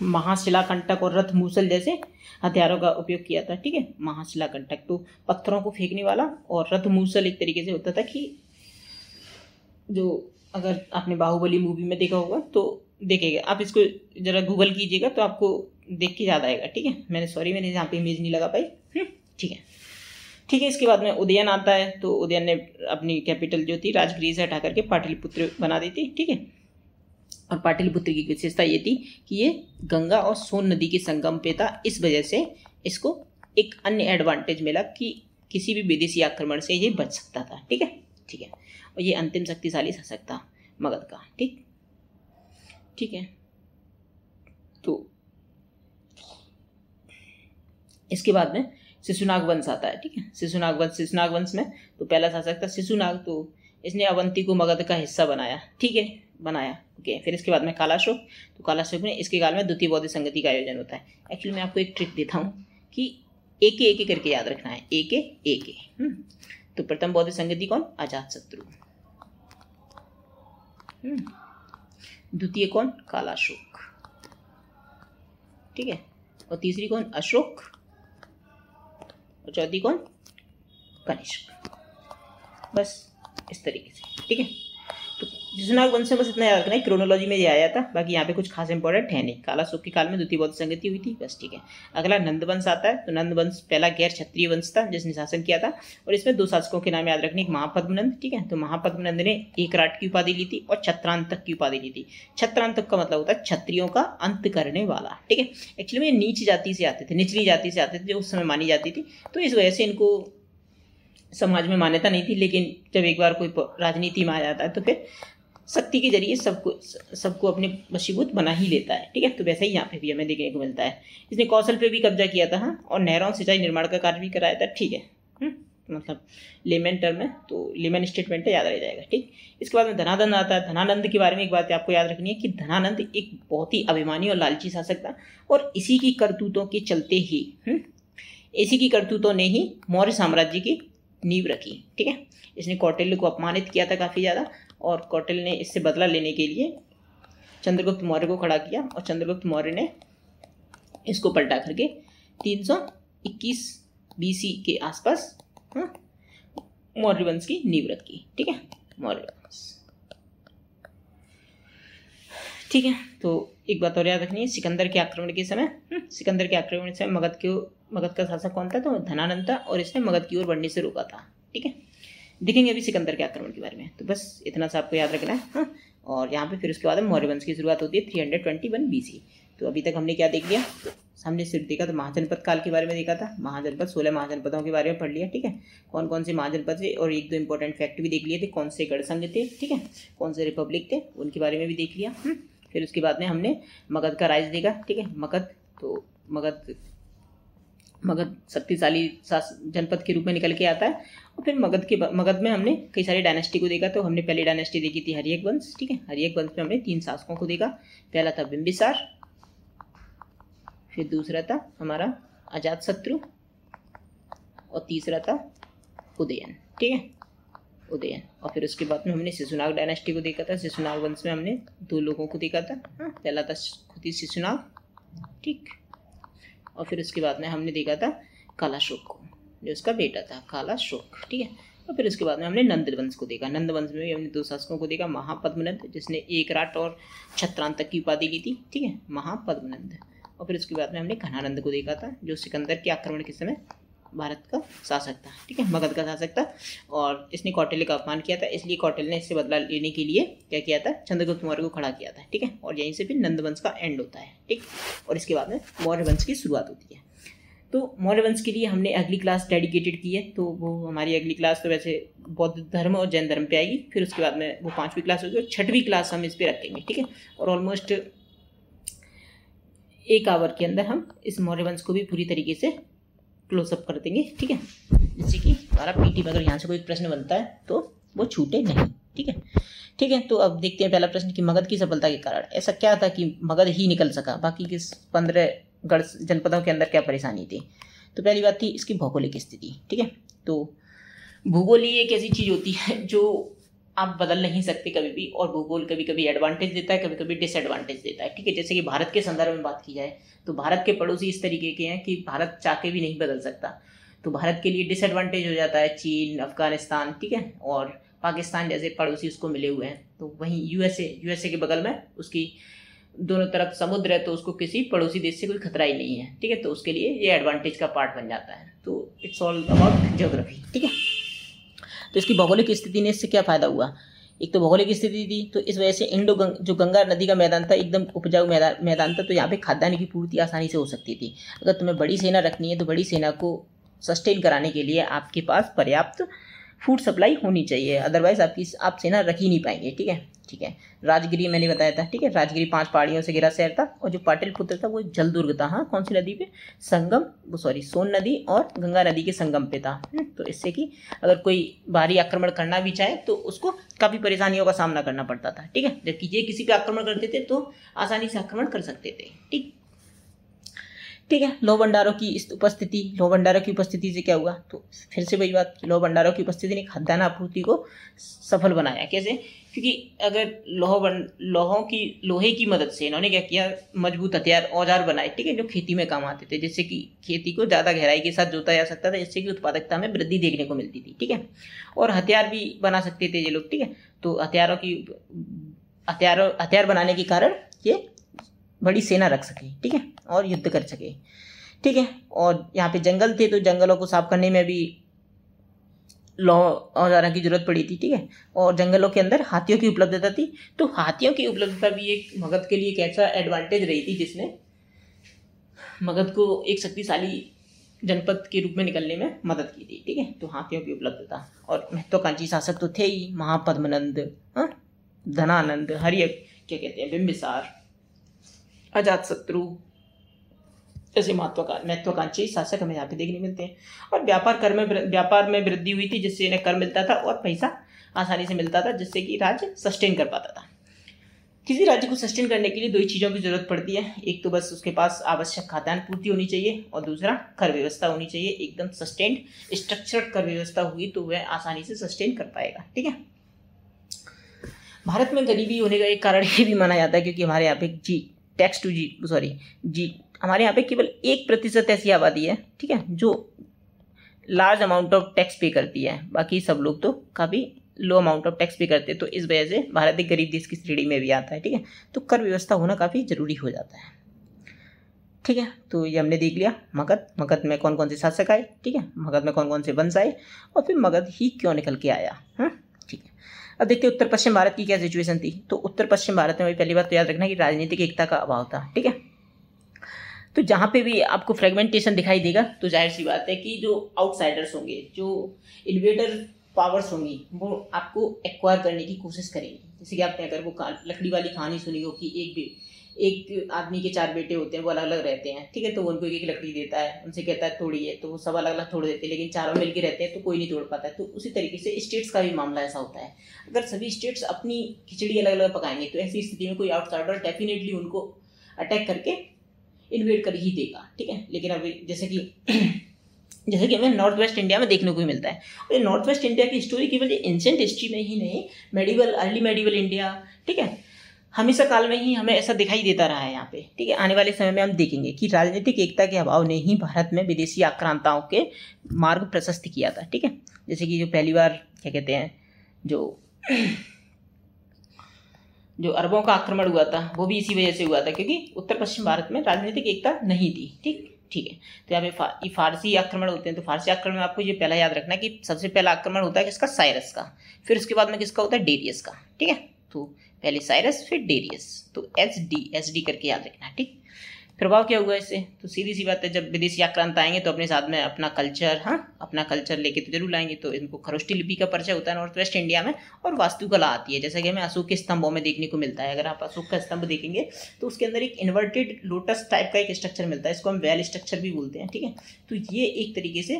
महाशिलाकंटक और रथ मूसल जैसे हथियारों का उपयोग किया था, ठीक है। महाशिलाकंटक तो पत्थरों को फेंकने वाला, और रथ मूसल एक तरीके से होता था कि जो, अगर आपने बाहुबली मूवी में देखा होगा तो देखेगा, आप इसको जरा गूगल कीजिएगा तो आपको देख के याद आएगा, ठीक है। मैंने यहाँ पे इमेज नहीं लगा पाई, ठीक है, ठीक है। इसके बाद में उदयन आता है, तो उदयन ने अपनी कैपिटल जो थी राजगृह से हटा करके पाटलिपुत्र बना दी थी, ठीक है। और पाटलिपुत्र की विशेषता ये थी कि ये गंगा और सोन नदी के संगम पे था, इस वजह से इसको एक अन्य एडवांटेज मिला कि किसी भी विदेशी आक्रमण से ये बच सकता था, ठीक है, ठीक है। और ये अंतिम शक्तिशाली शासक था मगध का, ठीक है। तो इसके बाद में शिशुनाग वंश आता है, ठीक है। शिशुनाग वंश में तो पहला शासक था शिशुनाग, तो इसने अवंती को मगध का हिस्सा बनाया, ठीक है, ओके। फिर इसके बाद में कालाशोक, तो कालाशोक में इसके काल में द्वितीय बौद्ध संगति का आयोजन होता है। एक्चुअली मैं आपको एक ट्रिक देता हूँ कि एक करके याद रखना है, एक तो प्रथम बौद्ध संगति कौन? अजातशत्रु, द्वितीय कौन? कालाशोक, ठीक है। और तीसरी कौन? अशोक, और चौथी कौन? कनिष्क। बस इस तरीके से, ठीक है। तो शिशुनाग वंश में बस इतना याद रखना है, क्रोनोलॉजी में ये आया था, बाकी यहाँ पे कुछ खास इंपॉर्टेंट है नहीं। काला अशोक के काल में द्वितीय बौद्ध संगति हुई थी, बस ठीक है। अगला नंद वंश आता है। तो नंद वंश पहला गैर क्षत्रिय वंश था जिसने शासन किया था, और इसमें 2 शासकों के नाम याद रखने, एक महापद्मनंद, ठीक है। तो महापद्मनंद ने एक राट की उपाधि ली थी और छत्रांतक की उपाधि ली थी। छत्रांतक का मतलब होता है क्षत्रियों का अंत करने वाला, ठीक है। एक्चुअली में नीच जाति से आते थे, निचली जाति से आते थे, जो उस समय मानी जाती थी, तो इस वजह से इनको समाज में मान्यता नहीं थी। लेकिन जब एक बार कोई राजनीति में आ जाता है तो फिर शक्ति के जरिए सबको अपने वशीभूत बना ही लेता है, ठीक है। तो वैसे ही यहाँ पे भी हमें देखने को मिलता है। इसने कौशल पे भी कब्जा किया था, हाँ, और नहरों सिंचाई निर्माण का कार्य भी कराया था, ठीक है। मतलब लेमन टर्म है, तो लेमन स्टेटमेंट है, याद रह जाएगा, ठीक। इसके बाद में धनानंद आता है। धनानंद के बारे में एक बात आपको याद रखनी है कि धनानंद एक बहुत ही अभिमानी और लालची शासक था, और इसी की करतूतों के चलते ही इसी की करतूतों ने ही मौर्य साम्राज्य की नींव रखी, ठीक है। इसने कौटिल्य को अपमानित किया था काफ़ी ज़्यादा, और कौटिल्य ने इससे बदला लेने के लिए चंद्रगुप्त मौर्य को खड़ा किया, और चंद्रगुप्त मौर्य ने इसको पलटा करके 321 BC के आसपास मौर्य वंश की नींव रखी, ठीक है। मौर्य वंश, ठीक है। तो एक बात और याद रखनी है, सिकंदर के आक्रमण के समय सिकंदर के आक्रमण के समय मगध का शासक कौन था? तो धनानंद था, और इसने मगध की ओर बढ़ने से रोका था, ठीक है। देखेंगे अभी सिकंदर के आक्रमण के बारे में, तो बस इतना सा आपको याद रखना है, हाँ। और यहाँ पे फिर उसके बाद मौर्य वंश की शुरुआत होती है 321 BC। तो अभी तक हमने क्या देख लिया? हमने सिर्फ देखा तो महाजनपद काल के बारे में देखा था, महाजनपद 16 महाजनपदों के बारे में पढ़ लिया, ठीक है। कौन कौन से महाजनपद थे, और 1-2 इंपॉर्टेंट फैक्ट भी देख लिए थे, कौन से गढ़ संघ थे, ठीक है, कौन से रिपब्लिक थे, उनके बारे में भी देख लिया। फिर उसके बाद में हमने मगध का राज देखा, ठीक है। मगध शक्तिशाली जनपद के रूप में निकल के आता है, और फिर मगध में हमने कई सारी डायनेस्टी को देखा। तो हमने पहली डायनेस्टी देखी थी हर्यक वंश, ठीक है। हर्यक वंश में हमने 3 शासकों को देखा। पहला था बिंबिसार, फिर दूसरा था हमारा अजातशत्रु, और तीसरा था उदयन, ठीक है, उदयन। और फिर उसके बाद में हमने शिशुनाग डायनेस्टी को देखा था। शिशुनाग वंश में हमने 2 लोगों को देखा था, पहला था खुद ही शिशुनाग, ठीक, और फिर उसके बाद में हमने देखा था कालाशोक को, जो उसका बेटा था कालाशोक, ठीक है। और फिर उसके बाद में हमने नंद वंश को देखा। नंद वंश में भी हमने 2 शासकों को देखा, महापद्मनंद जिसने एक राट और छत्रांतक की उपाधि ली थी, ठीक है, महापद्मनंद। और फिर उसके बाद में हमने घनानंद को देखा था, जो सिकंदर के आक्रमण के समय भारत का शासक था, ठीक है, मगध का शासक था, और इसने कौटिल्य का अपमान किया था, इसलिए कौटिल्य ने इससे बदला लेने के लिए क्या किया था? चंद्रगुप्त मौर्य को खड़ा किया था, ठीक है। और यहीं से फिर नंद वंश का एंड होता है, ठीक, और इसके बाद में मौर्य वंश की शुरुआत होती है। तो मौर्य वंश के लिए हमने अगली क्लास डेडिकेटेड की है, तो वो हमारी अगली क्लास तो वैसे बौद्ध धर्म और जैन धर्म पे आएगी। फिर उसके बाद में वो 5वीं क्लास होगी, और 6वीं क्लास हम इस पर रखेंगे, ठीक है। और ऑलमोस्ट 1 आवर के अंदर हम इस मौर्य वंश को भी पूरी तरीके से क्लोजअप कर देंगे, ठीक है, जिससे कि हमारा पीटी में अगर यहाँ से कोई प्रश्न बनता है तो वो छूटे नहीं, ठीक है। ठीक है, तो अब देखते हैं पहला प्रश्न कि मगध की सफलता के कारण ऐसा क्या था कि मगध ही निकल सका, बाकी के 15 गढ़ जनपदों के अंदर क्या परेशानी थी। तो पहली बात थी इसकी भौगोलिक स्थिति, ठीक है। तो भूगोल ही एक ऐसी चीज़ होती है जो आप बदल नहीं सकते कभी भी, और भूगोल कभी कभी एडवांटेज देता है, कभी कभी डिसएडवांटेज देता है, ठीक है। जैसे कि भारत के संदर्भ में बात की जाए तो भारत के पड़ोसी इस तरीके के हैं कि भारत चाह के भी नहीं बदल सकता, तो भारत के लिए डिसएडवांटेज हो जाता है चीन, अफगानिस्तान, ठीक है, और पाकिस्तान जैसे पड़ोसी उसको मिले हुए हैं। तो वहीं यूएसए के बगल में उसकी दोनों तरफ समुद्र है, तो उसको किसी पड़ोसी देश से कोई खतरा ही नहीं है, ठीक है। तो उसके लिए ये एडवांटेज का पार्ट बन जाता है। तो इट्स ऑल अबाउट ज्योग्राफी, ठीक है। तो इसकी भौगोलिक स्थिति ने इससे क्या फ़ायदा हुआ? एक तो भौगोलिक स्थिति थी, तो इस वजह से जो गंगा नदी का मैदान था एकदम उपजाऊ मैदान था, तो यहाँ पे खाद्यान्न की पूर्ति आसानी से हो सकती थी। अगर तुम्हें बड़ी सेना रखनी है तो बड़ी सेना को सस्टेन कराने के लिए आपके पास पर्याप्त फूड सप्लाई होनी चाहिए, अदरवाइज आप सेना रख ही नहीं पाएंगे, ठीक है। ठीक है, राजगिरी मैंने बताया था, ठीक है, राजगिरी 5 पहाड़ियों से घिरा शहर था, और जो पाटलिपुत्र था वो जलदुर्ग था। हाँ, कौन सी नदी पे? सोन नदी और गंगा नदी के संगम पे था। तो इससे कि अगर कोई बाहरी आक्रमण करना भी चाहे तो उसको काफ़ी परेशानियों का सामना करना पड़ता था, ठीक है। जबकि ये किसी पे आक्रमण करते थे तो आसानी से आक्रमण कर सकते थे, ठीक है। लौह भंडारों की उपस्थिति से क्या हुआ? तो फिर से वही बात, लौह भंडारों की उपस्थिति ने खाद्यान्न आपूर्ति को सफल बनाया। कैसे? क्योंकि अगर लोहे की मदद से इन्होंने क्या किया, मजबूत हथियार औजार बनाए, ठीक है, जो खेती में काम आते थे, जिससे कि खेती को ज़्यादा गहराई के साथ जोता जा सकता था, जिससे कि उत्पादकता में वृद्धि देखने को मिलती थी, ठीक है। और हथियार भी बना सकते थे ये लोग, ठीक है। तो हथियार बनाने के कारण ये बड़ी सेना रख सके, ठीक है, और युद्ध कर सके, ठीक है। और यहाँ पे जंगल थे, तो जंगलों को साफ करने में भी औजारों की जरूरत पड़ी थी, ठीक है। और जंगलों के अंदर हाथियों की उपलब्धता थी, तो हाथियों की उपलब्धता भी एक मगध के लिए एक ऐसा एडवांटेज रही थी जिसने मगध को एक शक्तिशाली जनपद के रूप में निकलने में मदद की थी, ठीक है। तो हाथियों की उपलब्धता, और महत्वाकांक्षी शासक तो थे ही, महापद्मनंद, धनानंद, क्या कहते हैं, बिंबिसार, अजातशत्रु, ऐसे महत्वाकांक्षी शासक हमें यहाँ पे देखने मिलते हैं। और व्यापार में वृद्धि हुई थी, जिससे इन्हें कर मिलता था और पैसा आसानी से मिलता था, जिससे कि राज्य सस्टेन कर पाता था। किसी राज्य को सस्टेन करने के लिए दो ही चीज़ों की जरूरत पड़ती है, एक तो बस उसके पास आवश्यक खाद्यान्न पूर्ति होनी चाहिए, और दूसरा कर व्यवस्था होनी चाहिए। एकदम सस्टेन्ड स्ट्रक्चर्ड कर व्यवस्था हुई तो वह आसानी से सस्टेन कर पाएगा, ठीक है। भारत में गरीबी होने का एक कारण ये भी माना जाता है क्योंकि हमारे यहाँ पे हमारे यहाँ पे केवल 1% ऐसी आबादी है, ठीक है, जो लार्ज अमाउंट ऑफ टैक्स पे करती है, बाकी सब लोग तो काफ़ी लो अमाउंट ऑफ टैक्स पे करते हैं। तो इस वजह से भारत एक गरीब देश की श्रेणी में भी आता है, ठीक है। तो कर व्यवस्था होना काफ़ी जरूरी हो जाता है, ठीक है। तो ये हमने देख लिया मगध में कौन कौन से शासक आए, ठीक है, मगध में कौन कौन से वंश आए, और फिर मगध ही क्यों निकल के आया, ठीक है। अब देखते हैं उत्तर पश्चिम भारत की क्या सिचुएशन थी। तो उत्तर पश्चिम भारत में पहली बात तो याद रखना कि राजनीतिक एकता का अभाव था, ठीक है। तो जहाँ पे भी आपको फ्रेगमेंटेशन दिखाई देगा तो जाहिर सी बात है कि जो आउटसाइडर्स होंगे, जो इन्वेडर पावर्स होंगी, वो आपको एक्वायर करने की कोशिश करेंगे। जैसे कि आपने अगर वो लकड़ी वाली कहानी सुनी हो कि एक आदमी के 4 बेटे होते हैं, वो अलग अलग रहते हैं, ठीक है। तो वो उनको एक लकड़ी देता है, उनसे कहता है तोड़िए, तो वो सब अलग अलग तोड़ देते हैं, लेकिन चारों मिलके रहते हैं तो कोई नहीं तोड़ पाता है। तो उसी तरीके से स्टेट्स का भी मामला ऐसा होता है। अगर सभी स्टेट्स अपनी खिचड़ी अलग अलग पकाएंगे तो ऐसी स्थिति में कोई आउटसाइडर डेफिनेटली उनको अटैक करके इन्वेड कर ही देगा, ठीक है। लेकिन अभी जैसे कि हमें नॉर्थ वेस्ट इंडिया में देखने को मिलता है, और ये नॉर्थ वेस्ट इंडिया की स्टोरी केवल एंशिएंट हिस्ट्री में ही नहीं, अर्ली मेडिवल इंडिया, ठीक है, हमेशा काल में ही हमें ऐसा दिखाई देता रहा है यहाँ पे, ठीक है। आने वाले समय में हम देखेंगे कि राजनीतिक एकता के अभाव ने ही भारत में विदेशी आक्रांताओं के मार्ग प्रशस्त किया था, ठीक है। जैसे कि जो पहली बार क्या कहते हैं, जो अरबों का आक्रमण हुआ था, वो भी इसी वजह से हुआ था क्योंकि उत्तर पश्चिम भारत में राजनीतिक एकता नहीं थी, ठीक है। तो यहाँ पे फारसी आक्रमण होते हैं, तो फारसी आक्रमण में आपको ये पहला याद रखना कि सबसे पहला आक्रमण होता है किसका, साइरस का, फिर उसके बाद में किसका होता है, डेरियस का, ठीक है। तो पहले साइरस फिर डेरियस, तो एच डी करके याद रखना, ठीक। प्रभाव क्या हुआ इससे, तो सीधी सी बात है, जब विदेशी आक्रांत आएंगे तो अपने साथ में अपना कल्चर लेके तो जरूर लाएंगे। तो इनको खरोष्टी लिपि का परिचय होता है नॉर्थ वेस्ट इंडिया में, और वास्तुकला आती है, जैसा कि हमें अशोक के स्तंभों में देखने को मिलता है। अगर आप अशोक का स्तंभ देखेंगे तो उसके अंदर एक इन्वर्टेड लोटस टाइप का एक स्ट्रक्चर मिलता है, इसको हम वेल स्ट्रक्चर भी बोलते हैं, ठीक है। तो ये एक तरीके से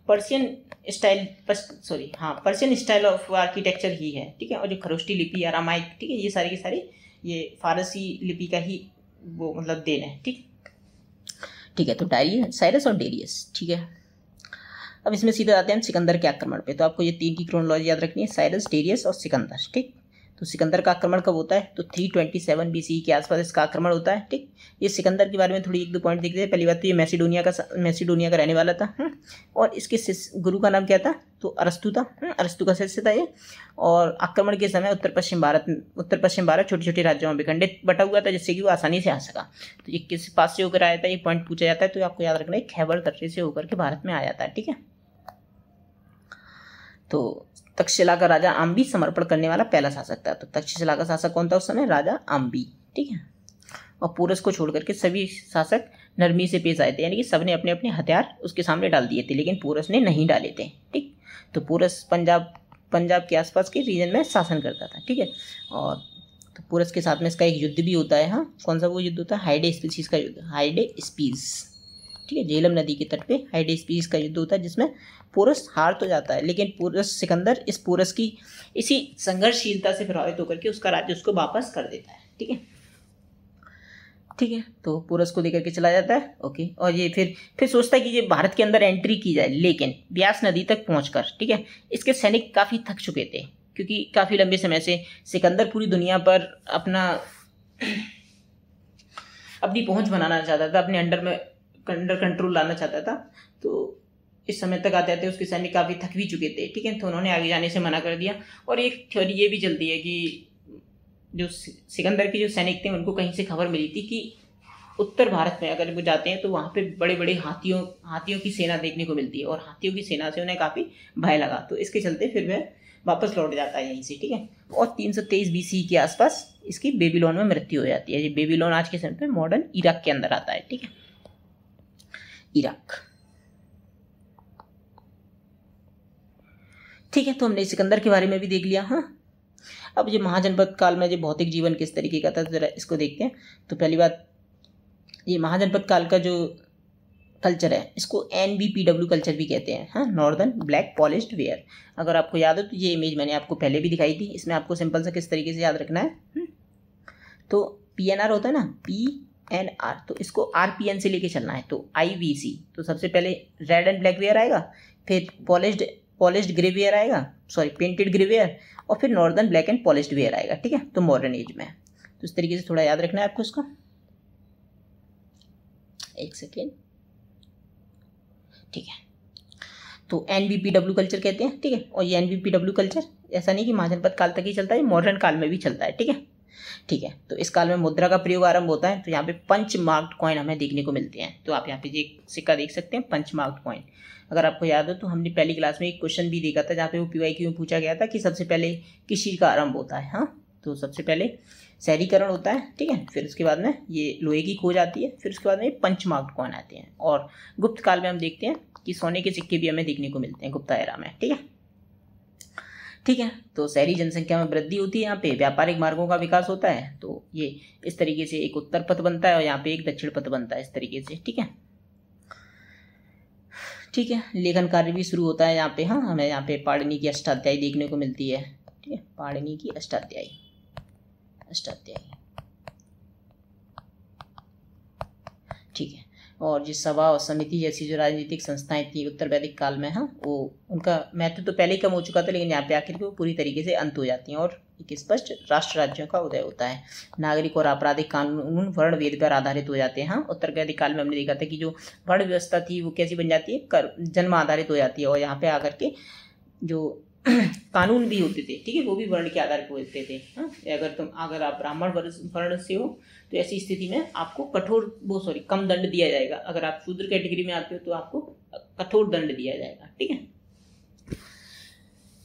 पर्शियन स्टाइल ऑफ आर्किटेक्चर ही है, ठीक है। और जो खरोष्टी लिपि, अरामाइक, ठीक है, ये सारी की सारी ये फारसी लिपि का ही वो मतलब देन है, ठीक है। तो साइरस और डेरियस, ठीक है। अब इसमें सीधे आते हैं हम सिकंदर के आक्रमण पे। तो आपको ये 3 की क्रोनोलॉजी याद रखनी है, साइरस, डेरियस और सिकंदर, ठीक। तो सिकंदर का आक्रमण कब होता है, तो 327 BC के आसपास इसका आक्रमण होता है, ठीक। ये सिकंदर के बारे में थोड़ी 1-2 पॉइंट देखते हैं। पहली बात तो ये मैसिडोनिया का रहने वाला था, और इसके गुरु का नाम क्या था, तो अरस्तु था, अरस्तु का शिष्य था ये। और आक्रमण के समय उत्तर पश्चिम भारत छोटे छोटे राज्यों में विखंडित बटा हुआ था, जिससे कि वो आसानी से आ सका। तो ये किस पास से होकर आया था, ये पॉइंट पूछा जाता है, तो आपको याद रखना है खैबर तर्रे से होकर के भारत में आ जाता है, ठीक है। तो तक्षशिला का राजा आम्बी समर्पण करने वाला पहला शासक था। तो तक्षशिला का शासक कौन था उस समय, राजा आम्बी, ठीक है। और पूरस को छोड़ करके सभी शासक नरमी से पेश आए थे, यानी कि सबने अपने अपने हथियार उसके सामने डाल दिए थे, लेकिन पूरस ने नहीं डाले थे, ठीक। तो पूरस पंजाब के आसपास के रीजन में शासन करता था, ठीक है। और तो पूरस के साथ में इसका एक युद्ध भी होता है, कौन सा वो युद्ध होता है, हाइडेस्पीसीज का युद्ध, हाइडेस्पीस, ठीक है। झेलम नदी के तट पे हाइडेस्पीस का युद्ध होता है, जिसमें पूरस हार तो जाता है, लेकिन सिकंदर इस पूरस की इसी संघर्षशीलता से प्रभावित होकर के उसका राज्य उसको वापस कर देता है, ठीक है। तो पूरस को लेकर के चला जाता है, ओके। और ये फिर सोचता है कि ये भारत के अंदर एंट्री की जाए, लेकिन ब्यास नदी तक पहुंचकर, ठीक है, इसके सैनिक काफ़ी थक चुके थे, क्योंकि काफ़ी लंबे समय से सिकंदर पूरी दुनिया पर अपनी पहुंच बनाना चाहता था, अपने अंडर कंट्रोल लाना चाहता था। तो इस समय तक आते आते उसके सैनिक काफ़ी थक भी चुके थे, ठीक है, तो उन्होंने आगे जाने से मना कर दिया। और एक थ्योरी ये भी चलती है कि जो सिकंदर के जो सैनिक थे उनको कहीं से खबर मिली थी कि उत्तर भारत में अगर वो जाते हैं तो वहाँ पे बड़े बड़े हाथियों की सेना देखने को मिलती है, और हाथियों की सेना से उन्हें काफ़ी भय लगा। तो इसके चलते फिर वह वापस लौट जाता है यहीं से, ठीक है। और 323 BC के आसपास इसकी बेबीलोन में मृत्यु हो जाती है। ये बेबीलोन आज के समय पे मॉडर्न इराक के अंदर आता है, ठीक है, इराक। ठीक है, तो हमने सिकंदर के बारे में भी देख लिया। हाँ, अब ये महाजनपद काल में जो भौतिक जीवन किस तरीके का था जरा इसको देखते हैं। तो पहली बात, ये महाजनपद काल का जो कल्चर है इसको NBPW कल्चर भी कहते हैं। हाँ, नॉर्दर्न ब्लैक पॉलिश्ड वेयर। अगर आपको याद हो तो ये इमेज मैंने आपको पहले भी दिखाई थी। इसमें आपको सिंपल सा किस तरीके से याद रखना है। तो PNR होता है ना, PNR, तो इसको RPN से लेके चलना है। तो IVC, तो सबसे पहले रेड एंड ब्लैक वेयर आएगा, फिर पॉलिश्ड ग्रे वेयर आएगा, सॉरी पेंटेड ग्रे वेयर, और फिर northern black and polished where आएगा, ठीक है। तो मॉडर्न एज में तो इस तरीके से थोड़ा याद रखना है आपको इसको। एक सेकेंड, ठीक है। तो NBPW कल्चर कहते हैं, ठीक है। और ये NBPW कल्चर ऐसा नहीं कि महाजनपद काल तक ही चलता है, मॉडर्न काल में भी चलता है, ठीक है, ठीक है। तो इस काल में मुद्रा का प्रयोग आरंभ होता है। तो यहाँ पे पंच मार्क्ड कॉइन हमें देखने को मिलते हैं। तो आप यहाँ पे ये सिक्का देख सकते हैं, पंच मार्क्ड कॉइन। अगर आपको याद हो तो हमने पहली क्लास में एक क्वेश्चन भी देखा था जहाँ पे वो PYQ में पूछा गया था कि सबसे पहले किस चीज़ का आरंभ होता है। हाँ, तो सबसे पहले शहरीकरण होता है, ठीक है, फिर उसके बाद में ये लोहे की खोज आती है, फिर उसके बाद में पंच मार्क्ड कॉइन आते हैं। और गुप्त काल में हम देखते हैं कि सोने के सिक्के भी हमें देखने को मिलते हैं गुप्ता एरा में, ठीक है, ठीक है। तो शहरी जनसंख्या में वृद्धि होती है, यहाँ पे व्यापारिक मार्गों का विकास होता है। तो ये इस तरीके से एक उत्तर पथ बनता है और यहाँ पे एक दक्षिण पथ बनता है, इस तरीके से, ठीक है, ठीक है। लेखन कार्य भी शुरू होता है यहाँ पे। हाँ, हमें यहाँ पे पाणिनि की अष्टाध्यायी देखने को मिलती है, ठीक है, पाणिनि की अष्टाध्यायी, ठीक है। और जिस सभा और समिति जैसी जो राजनीतिक संस्थाएं थी उत्तर वैदिक काल में, हाँ, वो उनका महत्व तो पहले ही कम हो चुका था, लेकिन यहाँ पे आखिर वो पूरी तरीके से अंत हो जाती हैं और एक स्पष्ट राष्ट्र राज्यों का उदय होता है। नागरिक और आपराधिक कानून वर्ण वेद पर आधारित हो जाते हैं। हाँ, उत्तर वैदिक काल में हमने देखा था कि जो वर्ण व्यवस्था थी वो कैसी बन जाती है, जन्म आधारित हो जाती है। और यहाँ पे आकर के जो कानून भी होते थे, ठीक है, वो भी वर्ण के आधार पर होते थे। हाँ, अगर आप ब्राह्मण वर्ण से हो तो ऐसी स्थिति में आपको कम दंड दिया जाएगा। अगर आप शूद्र कैटेगरी में आते हो तो आपको कठोर दंड दिया जाएगा, ठीक है।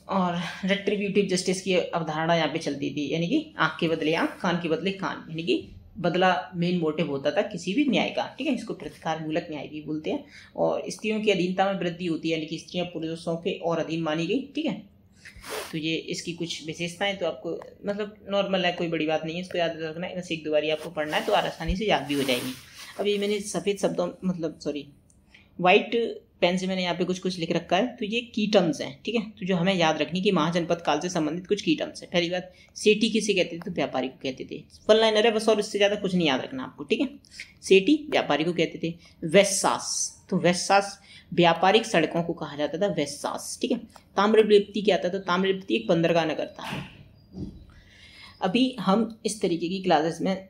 और रेट्रीब्यूटिव जस्टिस की अवधारणा यहाँ पे चलती थी, यानी कि आंख के बदले आंख, कान के बदले कान, यानी कि बदला मेन मोटिव होता था किसी भी न्याय का, ठीक है। इसको प्रतिकार मूलक न्याय भी बोलते हैं। और स्त्रियों की अधीनता में वृद्धि होती है, यानी कि स्त्रियां पुरुषों के और अधीन मानी गई, ठीक है। तो ये इसकी कुछ विशेषताएं तो आपको मतलब नॉर्मल है, कोई बड़ी बात नहीं है, इसको याद रखना है, बस एक दो बारी आपको पढ़ना है तो आसानी से याद भी हो जाएगी। अब ये मैंने सफ़ेद शब्दों वाइट पेन से मैंने यहाँ पे कुछ लिख रखा है। तो ये की टर्म्स हैं, ठीक है। तो जो हमें याद रखनी कि महाजनपद काल से संबंधित कुछ की टर्म्स है। पहली बात, सेठी किसे कहते थे, तो व्यापारी को कहते थे। वन लाइनर है बस, और इससे ज़्यादा कुछ नहीं याद रखना आपको, ठीक है। सेठी व्यापारी को कहते थे। वेस्सास, तो वेस्सास व्यापारिक सड़कों को कहा जाता था, वेस्सास, ठीक है। ताम्रलिप्ति क्या था, तो ताम्रलिप्ति एक बंदरगाह नगर था। अभी हम इस तरीके की क्लासेस में